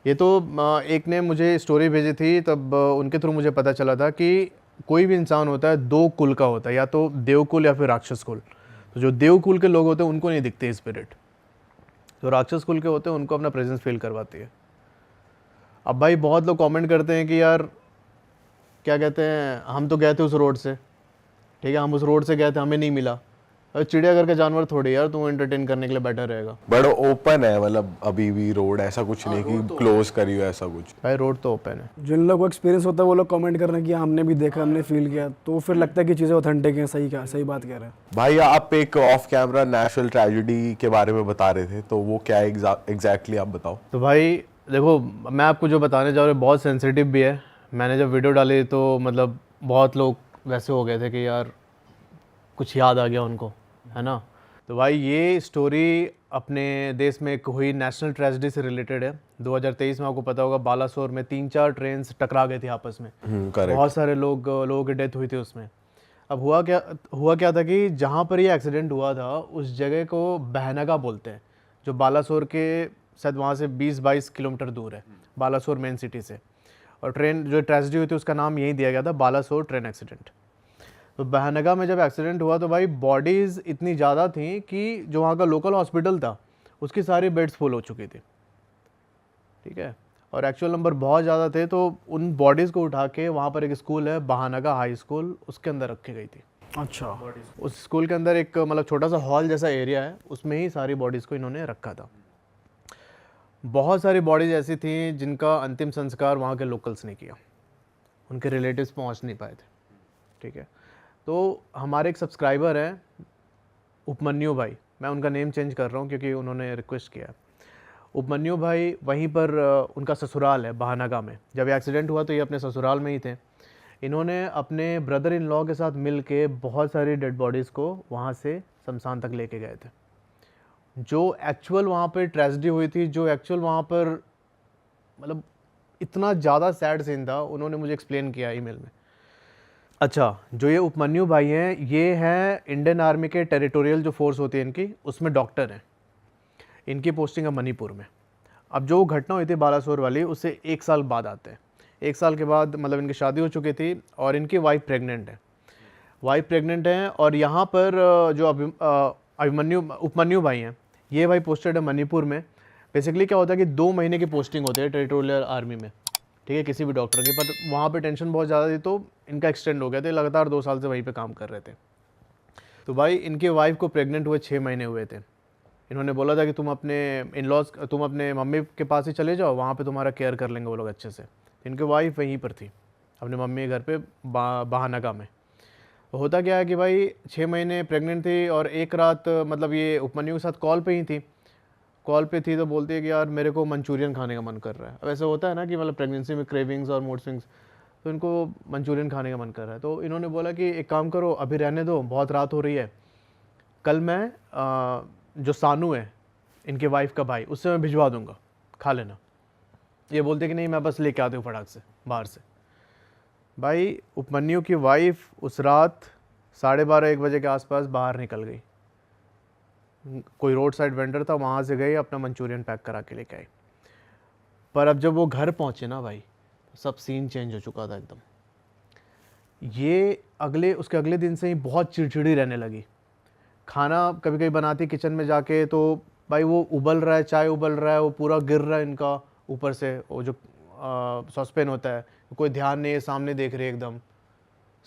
ये तो एक ने मुझे स्टोरी भेजी थी, तब उनके थ्रू मुझे पता चला था कि कोई भी इंसान होता है दो कुल का होता है, या तो देवकुल या फिर राक्षस कुल। तो जो देवकुल के लोग होते हैं उनको नहीं दिखते स्पिरिट, जो राक्षस कुल के होते हैं उनको अपना प्रेजेंस फील करवाती है। अब भाई बहुत लोग कमेंट करते हैं कि यार क्या कहते हैं, हम तो गए थे उस रोड से, ठीक है, हम उस रोड से गए थे, हमें नहीं मिला। अरे चिड़ियाघर का जानवर थोड़ी यार तू एंटरटेन करने के लिए बैठा रहेगा। बट ओपन है, मतलब अभी भी रोड, ऐसा कुछ नहीं कि क्लोज करी हो ऐसा कुछ। भाई रोड तो ओपन है। जिन लोगों को एक्सपीरियंस होता है वो लोग कमेंट कर रहे हैं कि हमने भी देखा, हमने फील किया, तो फिर लगता है कि चीज़ें ऑथेंटिक हैं। सही बात कह रहे हैं भाई आप एक ऑफ कैमरा नेशनल ट्रेजेडी के बारे में बता रहे थे, तो वो क्या एग्जैक्टली आप बताओ। तो भाई देखो, मैं आपको जो बताने जा रहा हूँ बहुत सेंसिटिव भी है। मैंने जब वीडियो डाली तो मतलब बहुत लोग वैसे हो गए थे कि यार कुछ याद आ गया उनको, है ना। तो भाई ये स्टोरी अपने देश में एक हुई नेशनल ट्रेजेडी से रिलेटेड है। 2023 में आपको पता होगा बालासोर में 3-4 ट्रेन टकरा गई थी आपस में, करेक्ट। बहुत सारे लोगों की डेथ हुई थी उसमें। अब हुआ क्या था कि जहाँ पर ये एक्सीडेंट हुआ था उस जगह को बहनगा बोलते हैं, जो बालासोर के शायद वहाँ से 20-22 किलोमीटर दूर है, बालासोर मेन सिटी से। और ट्रेन जो ट्रेजेडी हुई थी उसका नाम यही दिया गया था, बालासोर ट्रेन एक्सीडेंट। तो बहनगा में जब एक्सीडेंट हुआ तो भाई बॉडीज़ इतनी ज़्यादा थी कि जो वहाँ का लोकल हॉस्पिटल था उसकी सारी बेड्स फुल हो चुकी थी, ठीक है, और एक्चुअल नंबर बहुत ज़्यादा थे। तो उन बॉडीज़ को उठा के वहाँ पर एक स्कूल है बहनगा हाई स्कूल, उसके अंदर रखी गई थी। अच्छा। उस स्कूल के अंदर एक मतलब छोटा सा हॉल जैसा एरिया है, उसमें ही सारी बॉडीज़ को इन्होंने रखा था। बहुत सारी बॉडीज़ ऐसी थी जिनका अंतिम संस्कार वहाँ के लोकल्स ने किया, उनके रिलेटिव्स पहुँच नहीं पाए थे, ठीक है। तो हमारे एक सब्सक्राइबर हैं उपमन्यु भाई, मैं उनका नेम चेंज कर रहा हूँ क्योंकि उन्होंने रिक्वेस्ट किया है। उपमन्यु भाई वहीं पर उनका ससुराल है बहनगा में। जब ये एक्सीडेंट हुआ तो ये अपने ससुराल में ही थे। इन्होंने अपने ब्रदर इन लॉ के साथ मिल के बहुत सारी डेड बॉडीज़ को वहाँ से शमशान तक लेके गए थे। जो एक्चुअल वहाँ पर ट्रेजेडी हुई थी, जो एक्चुअल वहाँ पर मतलब इतना ज़्यादा सैड सीन था, उन्होंने मुझे एक्सप्लेन किया ईमेल में। अच्छा, जो ये उपमन्यु भाई हैं ये हैं इंडियन आर्मी के टेरिटोरियल जो फोर्स होती है इनकी, उसमें डॉक्टर हैं। इनकी पोस्टिंग है मणिपुर में। अब जो घटना हुई थी बालासोर वाली उससे 1 साल बाद आते हैं। 1 साल के बाद मतलब इनकी शादी हो चुकी थी और इनकी वाइफ प्रेग्नेंट है। और यहाँ पर जो उपमन्यु भाई हैं ये भाई पोस्टेड है मणिपुर में। बेसिकली क्या होता है कि 2 महीने की पोस्टिंग होती है टेरिटोरियल आर्मी में, ठीक है, किसी भी डॉक्टर की। पर वहाँ पे टेंशन बहुत ज़्यादा थी तो इनका एक्सटेंड हो गया था, लगातार 2 साल से वहीं पे काम कर रहे थे। तो भाई इनके वाइफ को प्रेग्नेंट हुए 6 महीने हुए थे। इन्होंने बोला था कि तुम अपने मम्मी के पास ही चले जाओ, वहाँ पे तुम्हारा केयर कर लेंगे वो लोग अच्छे से। इनकी वाइफ वहीं पर थी अपने मम्मी के घर पे बहनगा में। तो होता क्या है कि भाई 6 महीने प्रेग्नेंट थी और एक रात मतलब ये उपमन्यु के साथ कॉल पे थी तो बोलती है कि यार मेरे को मंचूरियन खाने का मन कर रहा है। अब ऐसा होता है ना कि मतलब प्रेगनेंसी में क्रेविंग्स और मूड स्विंग्स, तो इनको मंचूरियन खाने का मन कर रहा है। तो इन्होंने बोला कि एक काम करो, अभी रहने दो, बहुत रात हो रही है, कल मैं जो सानू है इनके वाइफ का भाई, उससे मैं भिजवा दूंगा, खा लेना। ये बोलते कि नहीं मैं बस लेके आती हूँ फटाक से बाहर से। भाई उपमन्यु की वाइफ उस रात 12:30-1 बजे के आसपास बाहर निकल गई। कोई रोड साइड वेंडर था, वहाँ से गई, अपना मंचूरियन पैक करा के लेके आई। पर अब जब वो घर पहुँचे ना भाई, सब सीन चेंज हो चुका था एकदम। ये उसके अगले दिन से ही बहुत चिड़चिड़ी रहने लगी। खाना कभी कभी बनाती किचन में जाके तो भाई वो उबल रहा है, चाय उबल रहा है, वो पूरा गिर रहा है इनका ऊपर से, वो जो सॉसपेन होता है, कोई ध्यान नहीं है, सामने देख रही है एकदम।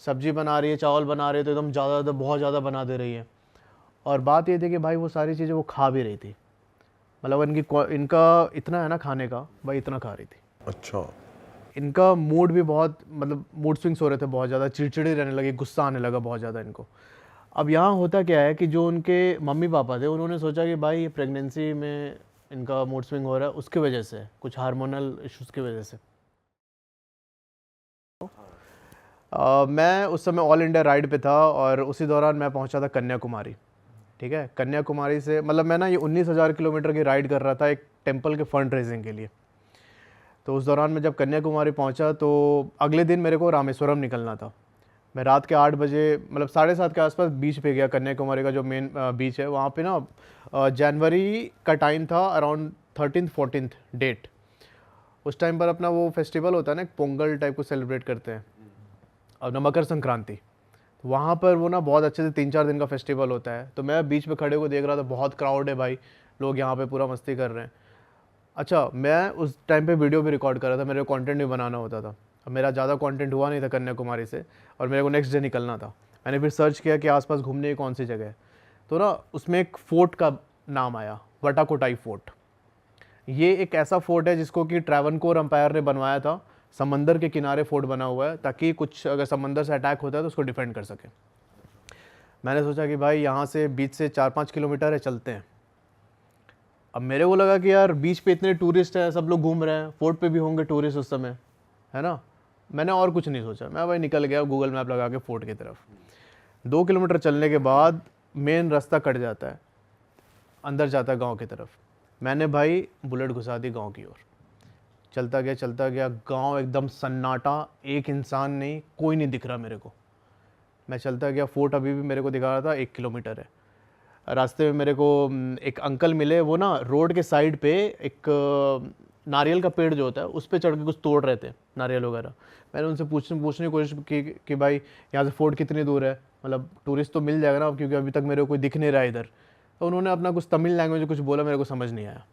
सब्जी बना रही है, चावल बना रही है तो एकदम बहुत ज़्यादा बना दे रही है। और बात ये थी कि भाई वो सारी चीज़ें वो खा भी रही थी, मतलब इनका इतना है ना खाने का, भाई इतना खा रही थी। अच्छा। इनका मूड भी बहुत मतलब मूड स्विंग्स हो रहे थे, बहुत ज़्यादा चिड़चिड़ी रहने लगी, गुस्सा आने लगा बहुत ज़्यादा इनको। अब यहाँ होता क्या है कि जो उनके मम्मी पापा थे उन्होंने सोचा कि भाई ये प्रेगनेंसी में इनका मूड स्विंग हो रहा है, उसकी वजह से, कुछ हार्मोनल इश्यूज़ की वजह से। मैं उस समय ऑल इंडिया राइड पे था और उसी दौरान मैं पहुंचा था कन्याकुमारी। ठीक है, कन्याकुमारी से मतलब मैं ना ये 19,000 किलोमीटर की राइड कर रहा था एक टेंपल के फंड रेजिंग के लिए। तो उस दौरान मैं जब कन्याकुमारी पहुंचा तो अगले दिन मेरे को रामेश्वरम निकलना था। मैं रात के 8 बजे मतलब 7:30 के आसपास बीच पे गया, कन्याकुमारी का जो मेन बीच है वहाँ पे ना जनवरी का टाइम था, अराउंड 13th-14th डेट। उस टाइम पर अपना वो फेस्टिवल होता है ना, एक पोंगल टाइप को सेलिब्रेट करते हैं और ना मकर संक्रांति। वहाँ पर वो ना बहुत अच्छे से 3-4 दिन का फेस्टिवल होता है। तो मैं बीच में खड़े को देख रहा था, बहुत क्राउड है भाई, लोग यहाँ पे पूरा मस्ती कर रहे हैं। अच्छा, मैं उस टाइम पे वीडियो भी रिकॉर्ड कर रहा था, मेरे को कंटेंट भी बनाना होता था। अब मेरा ज़्यादा कंटेंट हुआ नहीं था कन्याकुमारी से और मेरे को नेक्स्ट डे निकलना था। मैंने फिर सर्च किया कि आसपास घूमने की कौन सी जगह है, तो ना उसमें एक फ़ोर्ट का नाम आया, वटाकोटाई फोर्ट। ये एक ऐसा फोर्ट है जिसको कि ट्रैवनकोर एम्पायर ने बनवाया था। समंदर के किनारे फोर्ट बना हुआ है ताकि कुछ अगर समंदर से अटैक होता है तो उसको डिफेंड कर सके। मैंने सोचा कि भाई यहाँ से बीच से 4-5 किलोमीटर है, चलते हैं। अब मेरे को लगा कि यार बीच पे इतने टूरिस्ट हैं, सब लोग घूम रहे हैं, फोर्ट पे भी होंगे टूरिस्ट उस समय, है ना। मैंने और कुछ नहीं सोचा, मैं भाई निकल गया गूगल मैप लगा के फोर्ट की तरफ। 2 किलोमीटर चलने के बाद मेन रास्ता कट जाता है, अंदर जाता है गाँव की तरफ। मैंने भाई बुलेट घुसा दी गाँव की ओर, चलता गया। गांव एकदम सन्नाटा, एक इंसान नहीं, कोई नहीं दिख रहा मेरे को। मैं चलता गया, फोर्ट अभी भी मेरे को दिखा रहा था 1 किलोमीटर है। रास्ते में मेरे को एक अंकल मिले, वो ना रोड के साइड पे एक नारियल का पेड़ जो होता है उस पर चढ़ के कुछ तोड़ रहे थे, नारियल वगैरह। मैंने उनसे पूछने की कोशिश की कि भाई यहाँ से फोर्ट कितनी दूर है, मतलब टूरिस्ट तो मिल जाएगा ना, क्योंकि अभी तक मेरे को कोई दिख नहीं रहा इधर। तो उन्होंने अपना कुछ तमिल लैंग्वेज में कुछ बोला, मेरे को समझ नहीं आया।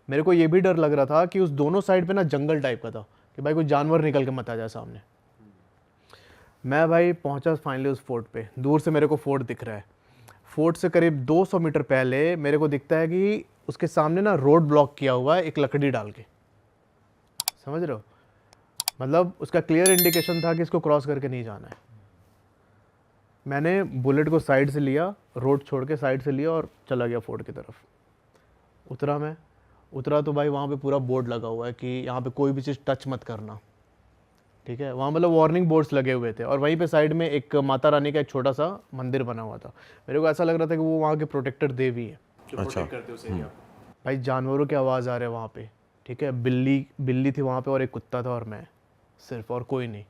मेरे को ये भी डर लग रहा था कि उस दोनों साइड पे ना जंगल टाइप का था, कि भाई कोई जानवर निकल के मत आ जाए सामने। मैं भाई पहुंचा फाइनली उस फोर्ट पे। दूर से मेरे को फोर्ट दिख रहा है। फोर्ट से करीब 200 मीटर पहले मेरे को दिखता है कि उसके सामने ना रोड ब्लॉक किया हुआ है एक लकड़ी डाल के, समझ रहे हो। मतलब उसका क्लियर इंडिकेशन था कि इसको क्रॉस करके नहीं जाना है। मैंने बुलेट को साइड से लिया, रोड छोड़ के साइड से लिया और चला गया फोर्ट की तरफ। उतरा तो भाई वहाँ पे पूरा बोर्ड लगा हुआ है कि यहाँ पे कोई भी चीज़ टच मत करना, ठीक है। वहाँ मतलब वार्निंग बोर्ड्स लगे हुए थे और वहीं पे साइड में एक माता रानी का एक छोटा सा मंदिर बना हुआ था। मेरे को ऐसा लग रहा था कि वो वहाँ के प्रोटेक्टर देवी है जो प्रोटेक्ट करते उस एरिया को। भाई जानवरों की आवाज़ आ रहे हैं वहाँ पे, ठीक है। बिल्ली थी वहाँ पे और एक कुत्ता था और मैं सिर्फ, और कोई नहीं,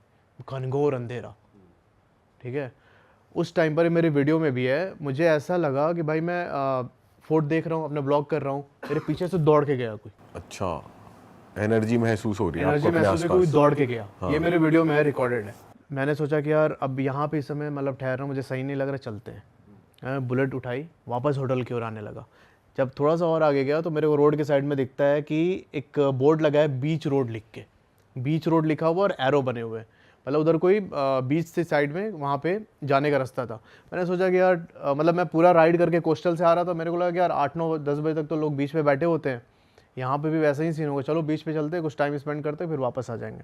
घनघोर अंधेरा, ठीक है। उस टाइम पर मेरे वीडियो में भी है, मुझे ऐसा लगा कि भाई मैं फोर्ट देख रहा हूँ, अपना ब्लॉग कर रहा हूँ, मेरे पीछे से दौड़ के गया कोई। अच्छा, एनर्जी महसूस हो रही है एनर्जी आपको अपने महसूस है, आसपास। कोई दौड़ के गया। ये मेरे वीडियो में है, रिकॉर्डेड है। मैंने सोचा कि यार अब यहाँ पे इस समय मतलब ठहरना मुझे सही नहीं लग रहा, चलते हैं। मैं बुलेट उठाई, वापस होटल की ओर आने लगा। जब थोड़ा सा और आगे गया तो मेरे को रोड के साइड में दिखता है कि एक बोर्ड लगा है बीच रोड लिख के, बीच रोड लिखा हुआ और एरो बने हुए हैं, मतलब उधर कोई बीच से साइड में वहाँ पे जाने का रास्ता था। मैंने सोचा कि यार मतलब मैं पूरा राइड करके कोस्टल से आ रहा था, मेरे को लगा कि यार 8-9-10 बजे तक तो लोग बीच पे बैठे होते हैं, यहाँ पे भी वैसा ही सीन होगा, चलो बीच पे चलते, कुछ टाइम स्पेंड करते, फिर वापस आ जाएंगे।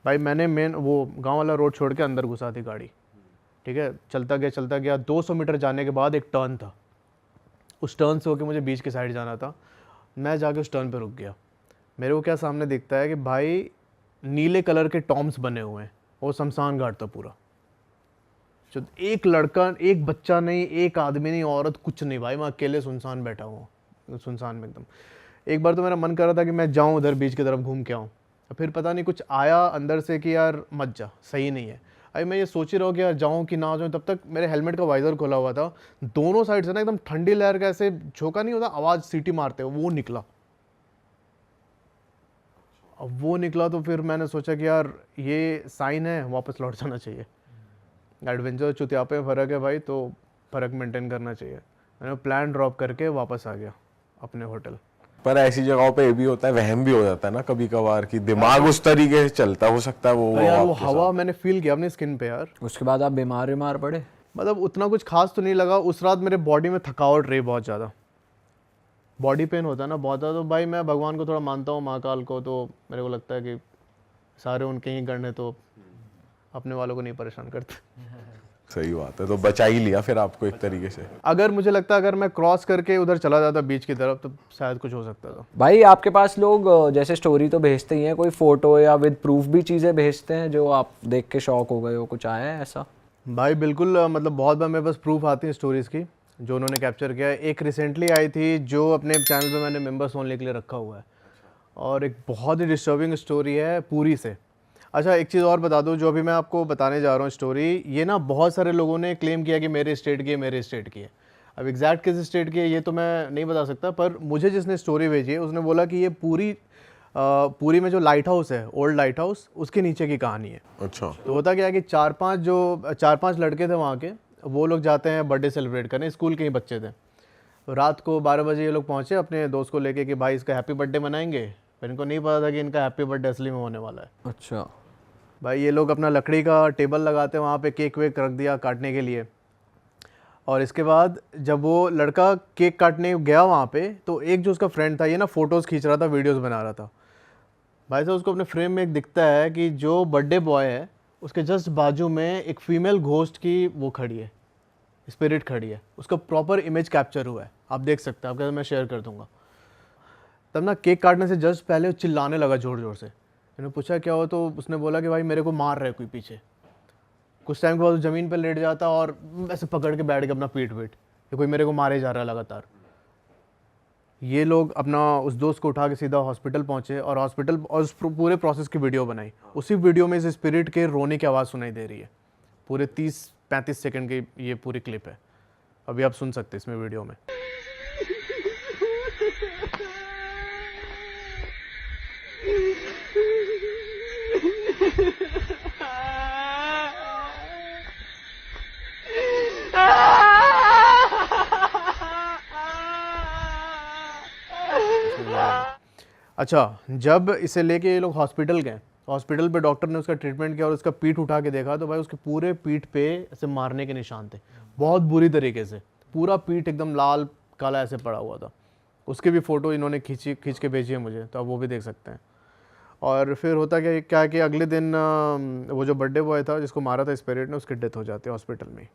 भाई मैंने मेन वो गाँव वाला रोड छोड़ के अंदर घुसा दी गाड़ी, ठीक है। चलता गया 200 मीटर जाने के बाद एक टर्न था, उस टर्न से होकर मुझे बीच के साइड जाना था। मैं जाके उस टर्न पर रुक गया। मेरे को क्या सामने दिखता है कि भाई नीले कलर के टॉम्स बने हुए हैं, वो शमशान घाट था पूरा। जो एक लड़का, एक बच्चा नहीं, एक आदमी नहीं, औरत, कुछ नहीं भाई। मैं अकेले सुनसान बैठा हूँ, सुनसान में एकदम। एक बार तो मेरा मन कर रहा था कि मैं जाऊँ उधर बीच की तरफ घूम के आऊँ, फिर पता नहीं कुछ आया अंदर से कि यार मत जा, सही नहीं है। अभी मैं ये सोच ही रहा हूँ कि यार जाऊँ कि ना जाऊँ, तब तक मेरे हेलमेट का वाइजर खोला हुआ था। दोनों साइड से ना एकदम ठंडी लहर का ऐसे झोंका नहीं होता, आवाज़ सीटी मारते वो निकला। अब वो निकला तो फिर मैंने सोचा कि यार ये साइन है, वापस लौट जाना चाहिए। एडवेंचर चुतियापे में फ़र्क है भाई, तो फ़र्क मेंटेन करना चाहिए। मैंने प्लान ड्रॉप करके वापस आ गया अपने होटल। पर ऐसी जगहों पे ये भी होता है, वहम भी हो जाता है ना कभी कभार कि दिमाग उस तरीके से चलता, हो सकता है वो यार वो आपके हवा मैंने फील किया अपनी स्किन पे यार। उसके बाद आप बीमार पड़े? मतलब उतना कुछ खास तो नहीं लगा। उस रात मेरे बॉडी में थकावट रही बहुत ज़्यादा, बॉडी पेन होता है ना बहुत ज़्यादा। तो भाई मैं भगवान को थोड़ा मानता हूँ, महाकाल को, तो मेरे को लगता है कि सारे उनके ही गण हैं, तो अपने वालों को नहीं परेशान करते। सही बात है, तो बचा ही लिया फिर आपको एक तरीके से। अगर मुझे लगता अगर मैं क्रॉस करके उधर चला जाता बीच की तरफ तो शायद कुछ हो सकता था। भाई आपके पास लोग जैसे स्टोरी तो भेजते ही हैं, कोई फोटो या विद प्रूफ भी चीज़ें भेजते हैं जो आप देख के शॉक हो गए हो, कुछ आया है ऐसा? भाई बिल्कुल, मतलब बहुत बार मेरे पास प्रूफ आती हैं स्टोरीज़ की जो उन्होंने कैप्चर किया है। एक रिसेंटली आई थी जो अपने चैनल पे मैंने मेंबर्स ओनली के लिए रखा हुआ है, और एक बहुत ही डिस्टर्बिंग स्टोरी है पूरी से। अच्छा एक चीज़ और बता दूं, जो अभी मैं आपको बताने जा रहा हूँ स्टोरी, ये ना बहुत सारे लोगों ने क्लेम किया कि मेरे स्टेट की है, मेरे स्टेट की है। अब एग्जैक्ट किस स्टेट की है ये तो मैं नहीं बता सकता, पर मुझे जिसने स्टोरी भेजी है उसने बोला कि ये पूरी में जो लाइट हाउस है, ओल्ड लाइट हाउस, उसके नीचे की कहानी है। अच्छा। तो होता क्या है कि चार पांच लड़के थे वहाँ के, वो लोग जाते हैं बर्थडे सेलिब्रेट करने, स्कूल के ही बच्चे थे। तो रात को 12 बजे ये लोग पहुँचे अपने दोस्त को लेके कि भाई इसका हैप्पी बर्थडे मनाएंगे, पर इनको नहीं पता था कि इनका हैप्पी बर्थडे असली में होने वाला है। अच्छा भाई ये लोग अपना लकड़ी का टेबल लगाते हैं वहाँ पे, केक वेक रख दिया काटने के लिए, और इसके बाद जब वो लड़का केक काटने गया वहाँ पे तो एक जो उसका फ्रेंड था ये ना फ़ोटोज़ खींच रहा था, वीडियोज़ बना रहा था। भाई साहब उसको अपने फ्रेम में एक दिखता है कि जो बर्थडे बॉय है उसके जस्ट बाजू में एक फीमेल घोस्ट की वो खड़ी है, स्पिरिट खड़ी है, उसका प्रॉपर इमेज कैप्चर हुआ है, आप देख सकते हैं, आपके साथ मैं शेयर कर दूंगा। तब ना केक काटने से जस्ट पहले वो चिल्लाने लगा ज़ोर ज़ोर से। मैंने पूछा क्या हो, तो उसने बोला कि भाई मेरे को मार रहा है कोई पीछे। कुछ टाइम के बाद ज़मीन पर लेट जाता और ऐसे पकड़ के बैठ गया अपना पीठ वेट, कि कोई मेरे को मारे जा रहा है लगातार। ये लोग अपना उस दोस्त को उठा के सीधा हॉस्पिटल पहुँचे, और हॉस्पिटल और उस पूरे प्रोसेस की वीडियो बनाई। उसी वीडियो में इस स्पिरिट के रोने की आवाज़ सुनाई दे रही है। पूरे 30-35 सेकंड की ये पूरी क्लिप है, अभी आप सुन सकते हैं इसमें वीडियो में। अच्छा जब इसे लेके ये लोग हॉस्पिटल गए, हॉस्पिटल पे डॉक्टर ने उसका ट्रीटमेंट किया और उसका पीठ उठा के देखा तो भाई उसके पूरे पीठ पे ऐसे मारने के निशान थे, बहुत बुरी तरीके से। पूरा पीठ एकदम लाल काला ऐसे पड़ा हुआ था। उसकी भी फ़ोटो इन्होंने खींच के भेजी है मुझे, तो आप वो भी देख सकते हैं। और फिर होता क्या कि अगले दिन वो जो बर्थडे बॉय था जिसको मारा था स्पिरिट ने, उसकी डेथ हो जाती है हॉस्पिटल में।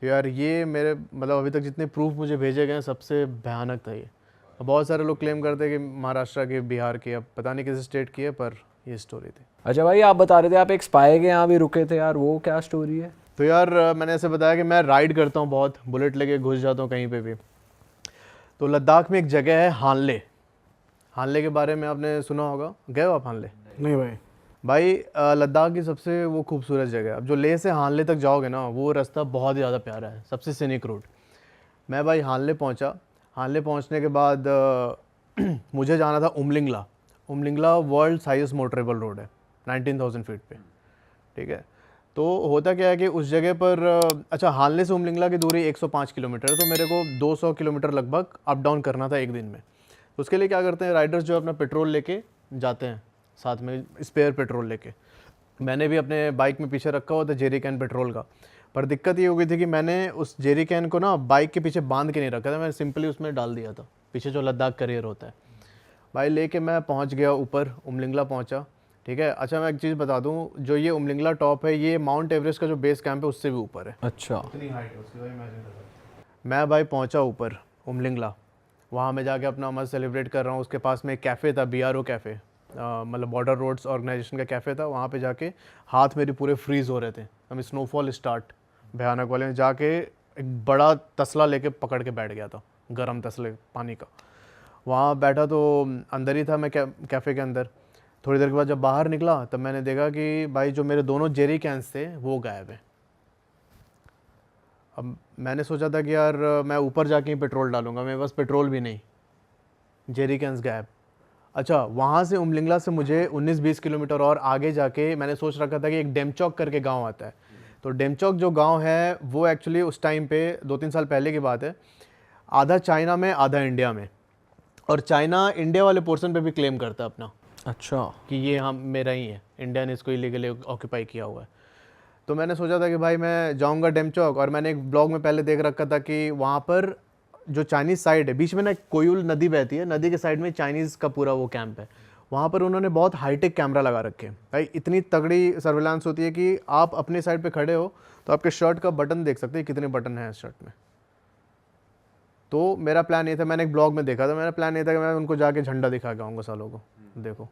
तो यार ये मेरे मतलब अभी तक जितने प्रूफ मुझे भेजे गए सबसे भयानक था ये। बहुत सारे लोग क्लेम करते हैं कि महाराष्ट्र के, बिहार के, अब पता नहीं किस स्टेट की है, पर ये स्टोरी थी। अच्छा भाई आप बता रहे थे आप एक स्पाई के यहाँ भी रुके थे यार, वो क्या स्टोरी है? तो यार मैंने ऐसे बताया कि मैं राइड करता हूँ बहुत, बुलेट लेके घुस जाता हूँ कहीं पे भी। तो लद्दाख में एक जगह है हानले। हानले के बारे में आपने सुना होगा, गए हो आप हानले? नहीं भाई। भाई लद्दाख की सबसे वो खूबसूरत जगह है। अब जो लेह से हानले तक जाओगे ना, वो रास्ता बहुत ही ज़्यादा प्यारा है, सबसे सीनिक रूट। मैं भाई हानले पहुँचा। हानले पहुँचने के बाद मुझे जाना था Umling La. Umling La world highest motorable road है 19,000 फीट पे, ठीक है। तो होता क्या है कि उस जगह पर अच्छा हानले से उमलिंगला की दूरी 105 किलोमीटर है, तो मेरे को 200 किलोमीटर लगभग अप डाउन करना था एक दिन में। तो उसके लिए क्या करते हैं राइडर्स, जो अपना पेट्रोल लेके जाते हैं साथ में, स्पेयर पेट्रोल लेके। मैंने भी अपने बाइक में पीछे रखा हुआ था जेरी कैन पेट्रोल का, पर दिक्कत ये हो गई थी कि मैंने उस जेरी कैन को ना बाइक के पीछे बांध के नहीं रखा था, मैंने सिंपली उसमें डाल दिया था, पीछे जो लद्दाख करियर होता है। भाई लेके मैं पहुंच गया ऊपर, उमलिंगला पहुंचा, ठीक है। अच्छा मैं एक चीज़ बता दूं, जो ये उमलिंगला टॉप है ये माउंट एवरेस्ट का जो बेस कैंप है उससे भी ऊपर है। अच्छा इतनी हाइट है उसकी, भाई इमेजिन कर सकते हैं। मैं भाई पहुंचा ऊपर उमलिंगला, वहाँ मैं जाके अपना मस्त सेलिब्रेट कर रहा हूँ। उसके पास में एक कैफ़े था, BRO कैफ़े, मतलब बॉर्डर रोड्स ऑर्गेनाइजेशन का कैफ़े था। वहाँ पे जाके हाथ मेरे पूरे फ्रीज़ हो रहे थे, हमें स्नोफॉल स्टार्ट भयानक वाले में जाके एक बड़ा तसला लेके पकड़ के बैठ गया था, गर्म तसले पानी का। वहाँ बैठा तो अंदर ही था मैं कैफ़े के अंदर। थोड़ी देर के बाद जब बाहर निकला तब मैंने देखा कि भाई जो मेरे दोनों जेरी कैंस थे वो गायब है। अब मैंने सोचा था कि यार मैं ऊपर जाके ही पेट्रोल डालूंगा, मेरे पास पेट्रोल भी नहीं, जेरी कैंस गायब। अच्छा वहाँ से उमलिंगला से मुझे 19-20 किलोमीटर और आगे जाके मैंने सोच रखा था कि एक डेमचौक करके गांव आता है। तो डेमचौक जो गांव है वो एक्चुअली उस टाइम पे 2-3 साल पहले की बात है, आधा चाइना में आधा इंडिया में, और चाइना इंडिया वाले पोर्शन पे भी क्लेम करता है अपना, अच्छा कि ये हम मेरा ही है, इंडिया ने इसको इलीगली ऑक्यूपाई किया हुआ है। तो मैंने सोचा था कि भाई मैं जाऊंगा डेमचौक, और मैंने एक ब्लॉग में पहले देख रखा था कि वहाँ पर जो चाइनीज़ साइड है, बीच में ना कोयुल नदी बहती है, नदी के साइड में चाइनीज़ का पूरा वो कैंप है। वहाँ पर उन्होंने बहुत हाईटेक कैमरा लगा रखे हैं भाई, इतनी तगड़ी सर्विलांस होती है कि आप अपने साइड पे खड़े हो तो आपके शर्ट का बटन देख सकते हैं कितने बटन हैं इस शर्ट में। तो मेरा प्लान ये था, मैंने एक ब्लॉग में देखा था, मेरा प्लान ये था कि मैं उनको जाके झंडा दिखा के आऊँगा सालों को। देखो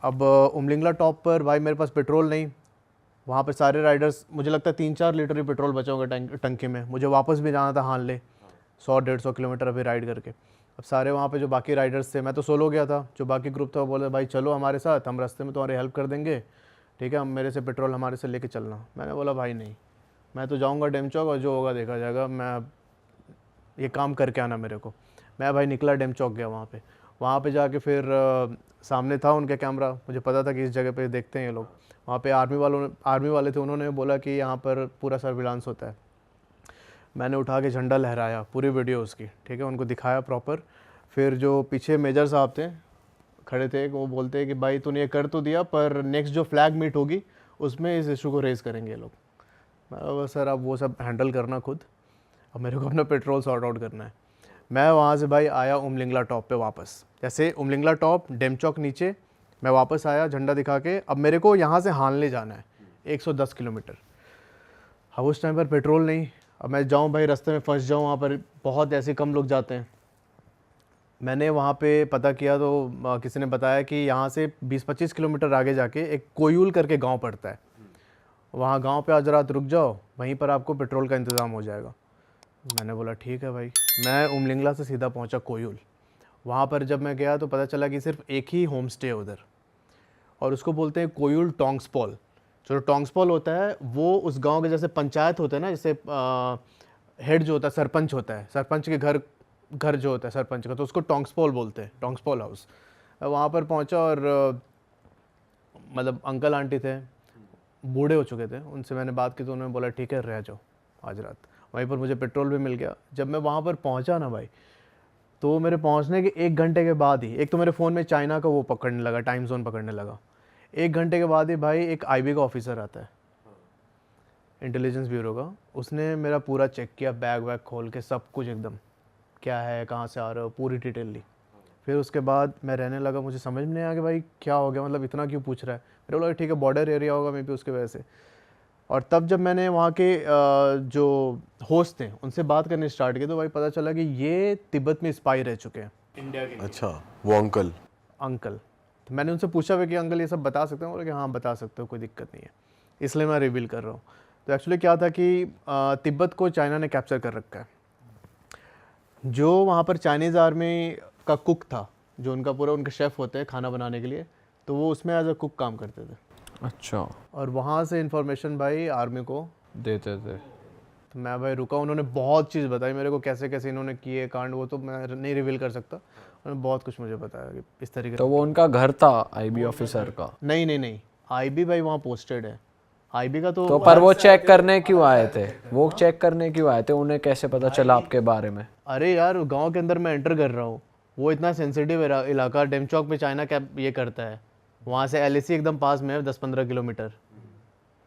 अब उमलिंगला टॉप पर भाई मेरे पास पेट्रोल नहीं, वहाँ पे सारे राइडर्स, मुझे लगता है 3-4 लीटर ही पेट्रोल बचा होगा टंकी में, मुझे वापस भी जाना था हानले 100-150 किलोमीटर अभी राइड करके। अब सारे वहाँ पे जो बाकी राइडर्स थे, मैं तो सोलो गया था, जो बाकी ग्रुप था वो बोले भाई चलो हमारे साथ, हम रास्ते में तुम्हारी हेल्प कर देंगे, ठीक है, हम मेरे से पेट्रोल हमारे से लेके चलना। मैंने बोला भाई नहीं, मैं तो जाऊँगा डेमचौक और जो होगा देखा जाएगा, मैं ये काम करके आना मेरे को। मैं भाई निकला डेमचौक गया वहाँ पे जाके फिर सामने था उनका कैमरा, मुझे पता था कि इस जगह पे देखते हैं ये लोग। वहाँ पे आर्मी वाले थे, उन्होंने बोला कि यहाँ पर पूरा सर्विलांस होता है। मैंने उठा के झंडा लहराया, पूरी वीडियो उसकी, ठीक है, उनको दिखाया प्रॉपर। फिर जो पीछे मेजर साहब थे खड़े थे, वो बोलते हैं कि भाई तूने ये कर तो दिया, पर नेक्स्ट जो फ्लैग मीट होगी उसमें इस इशू को रेज़ करेंगे ये लोग। मैं बोला सर आप वो सब हैंडल करना खुद, अब मेरे को अपना पेट्रोल सॉर्ट आउट करना है। मैं वहाँ से भाई आया उमलिंगला टॉप पे वापस, जैसे उमलिंगला टॉप डेमचौक नीचे, मैं वापस आया झंडा दिखा के। अब मेरे को यहाँ से हानले जाना है 110 किलोमीटर। अब उस टाइम पर पेट्रोल नहीं, अब मैं जाऊँ भाई रास्ते में फंस जाऊँ, वहाँ पर बहुत ऐसे कम लोग जाते हैं। मैंने वहाँ पे पता किया तो किसी ने बताया कि यहाँ से 20-25 किलोमीटर आगे जाके एक कोयूल करके गांव पड़ता है, वहाँ गांव पे आज रात रुक जाओ, वहीं पर आपको पेट्रोल का इंतज़ाम हो जाएगा। मैंने बोला ठीक है भाई। मैं उमलिंगला से सीधा पहुँचा कोयूल। वहाँ पर जब मैं गया तो पता चला कि सिर्फ एक ही होम स्टे है उधर, और उसको बोलते हैं कोयूल टोंग्सपॉल। जो टोंग्सपॉल होता है वो उस गांव के जैसे पंचायत होता है ना, जैसे हेड जो होता है सरपंच होता है, सरपंच के घर जो होता है सरपंच का, तो उसको टोंग्सपॉल बोलते हैं, टोंग्सपॉल हाउस। वहाँ पर पहुँचा और मतलब अंकल आंटी थे, बूढ़े हो चुके थे, उनसे मैंने बात की तो उन्होंने बोला ठीक है रह जाओ आज रात। वहीं पर मुझे पेट्रोल भी मिल गया। जब मैं वहाँ पर पहुँचा ना भाई, तो मेरे पहुँचने के 1 घंटे के बाद ही एक तो मेरे फ़ोन में चाइना का वो पकड़ने लगा, टाइम जोन पकड़ने लगा। 1 घंटे के बाद ही भाई एक IB का ऑफिसर आता है, इंटेलिजेंस ब्यूरो का, उसने मेरा पूरा चेक किया, बैग वैग खोल के सब कुछ एकदम, क्या है कहाँ से आ रहे हो, पूरी डिटेल ली। फिर उसके बाद मैं रहने लगा, मुझे समझ में नहीं आया कि भाई क्या हो गया, मतलब इतना क्यों पूछ रहा है। फिर बोला ठीक है बॉर्डर एरिया होगा मे बी उसके वजह से। और तब जब मैंने वहाँ के जो होस्ट थे उनसे बात करने स्टार्ट की तो भाई पता चला कि ये तिब्बत में स्पाई रह चुके हैं इंडिया के। अच्छा, वो अंकल तो मैंने उनसे पूछा भी कि अंकल ये सब बता सकते हो, बोले कि हाँ बता सकते हो, कोई दिक्कत नहीं है, इसलिए मैं रिवील कर रहा हूँ। तो एक्चुअली क्या था कि तिब्बत को चाइना ने कैप्चर कर रखा है। जो वहाँ पर चाइनीज़ आर्मी का कुक था, जो उनका पूरा उनके शेफ़ होते हैं खाना बनाने के लिए, तो वो उसमें एज अ कुक काम करते थे। अच्छा, और वहाँ से इन्फॉर्मेशन भाई आर्मी को देते थे। तो मैं भाई रुका, उन्होंने बहुत चीज़ बताई मेरे को, कैसे कैसे इन्होंने किए कांड, वो तो मैं नहीं रिवील कर सकता, उन्होंने बहुत कुछ मुझे बताया कि इस तरीके तो वो उनका घर था IB ऑफिसर का? नहीं IB भाई वहाँ पोस्टेड है, IB का तो पर वो चेक करने क्यों आए थे? वो चेक करने क्यों आए थे? उन्हें कैसे पता चला आपके बारे में? अरे यार गांव के अंदर मैं एंटर कर रहा हूँ, वो इतना सेंसिटिव इलाका, डेमचौक पे चाइना क्या ये करता है, वहाँ से LAC एकदम पास में है 10-15 किलोमीटर,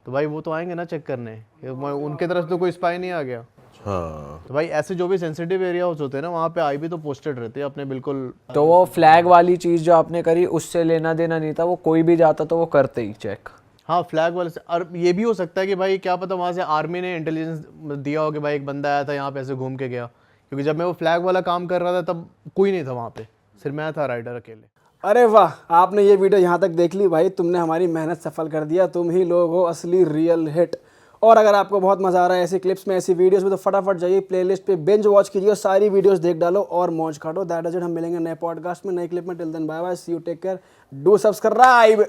तो भाई वो तो आएंगे ना चेक करने, उनके तरफ तो कोई स्पाई नहीं आ गया। हाँ, तो भाई ऐसे जो भी सेंसिटिव एरिया होते हैं ना, वहाँ पे IB तो पोस्टेड रहते हैं अपने बिल्कुल। तो वो फ्लैग वाली चीज जो आपने करी उससे लेना देना नहीं था, वो कोई भी जाता तो वो करते ही चेक? हाँ फ्लैग वाले से। और ये भी हो सकता है कि भाई क्या पता वहाँ से आर्मी ने इंटेलिजेंस दिया हो कि भाई एक बंदा आया था यहाँ पे ऐसे घूम के गया, क्योंकि जब मैं वो फ्लैग वाला काम कर रहा था तब कोई नहीं था वहाँ पे, सिर्फ मैं था राइडर अकेले। अरे वाह, आपने ये वीडियो यहाँ तक देख ली भाई, तुमने हमारी मेहनत सफल कर दिया, तुम ही लोग हो असली रियल हिट। और अगर आपको बहुत मजा आ रहा है ऐसी क्लिप्स में, ऐसी वीडियोस में, तो फटाफट जाइए प्लेलिस्ट पे बिंज वॉच कीजिए, सारी वीडियोस देख डालो और मौज काटो। दैट इज इट, हम मिलेंगे नए पॉडकास्ट में, नए क्लिप में। Till then bye bye, see you, take care, do subscribe.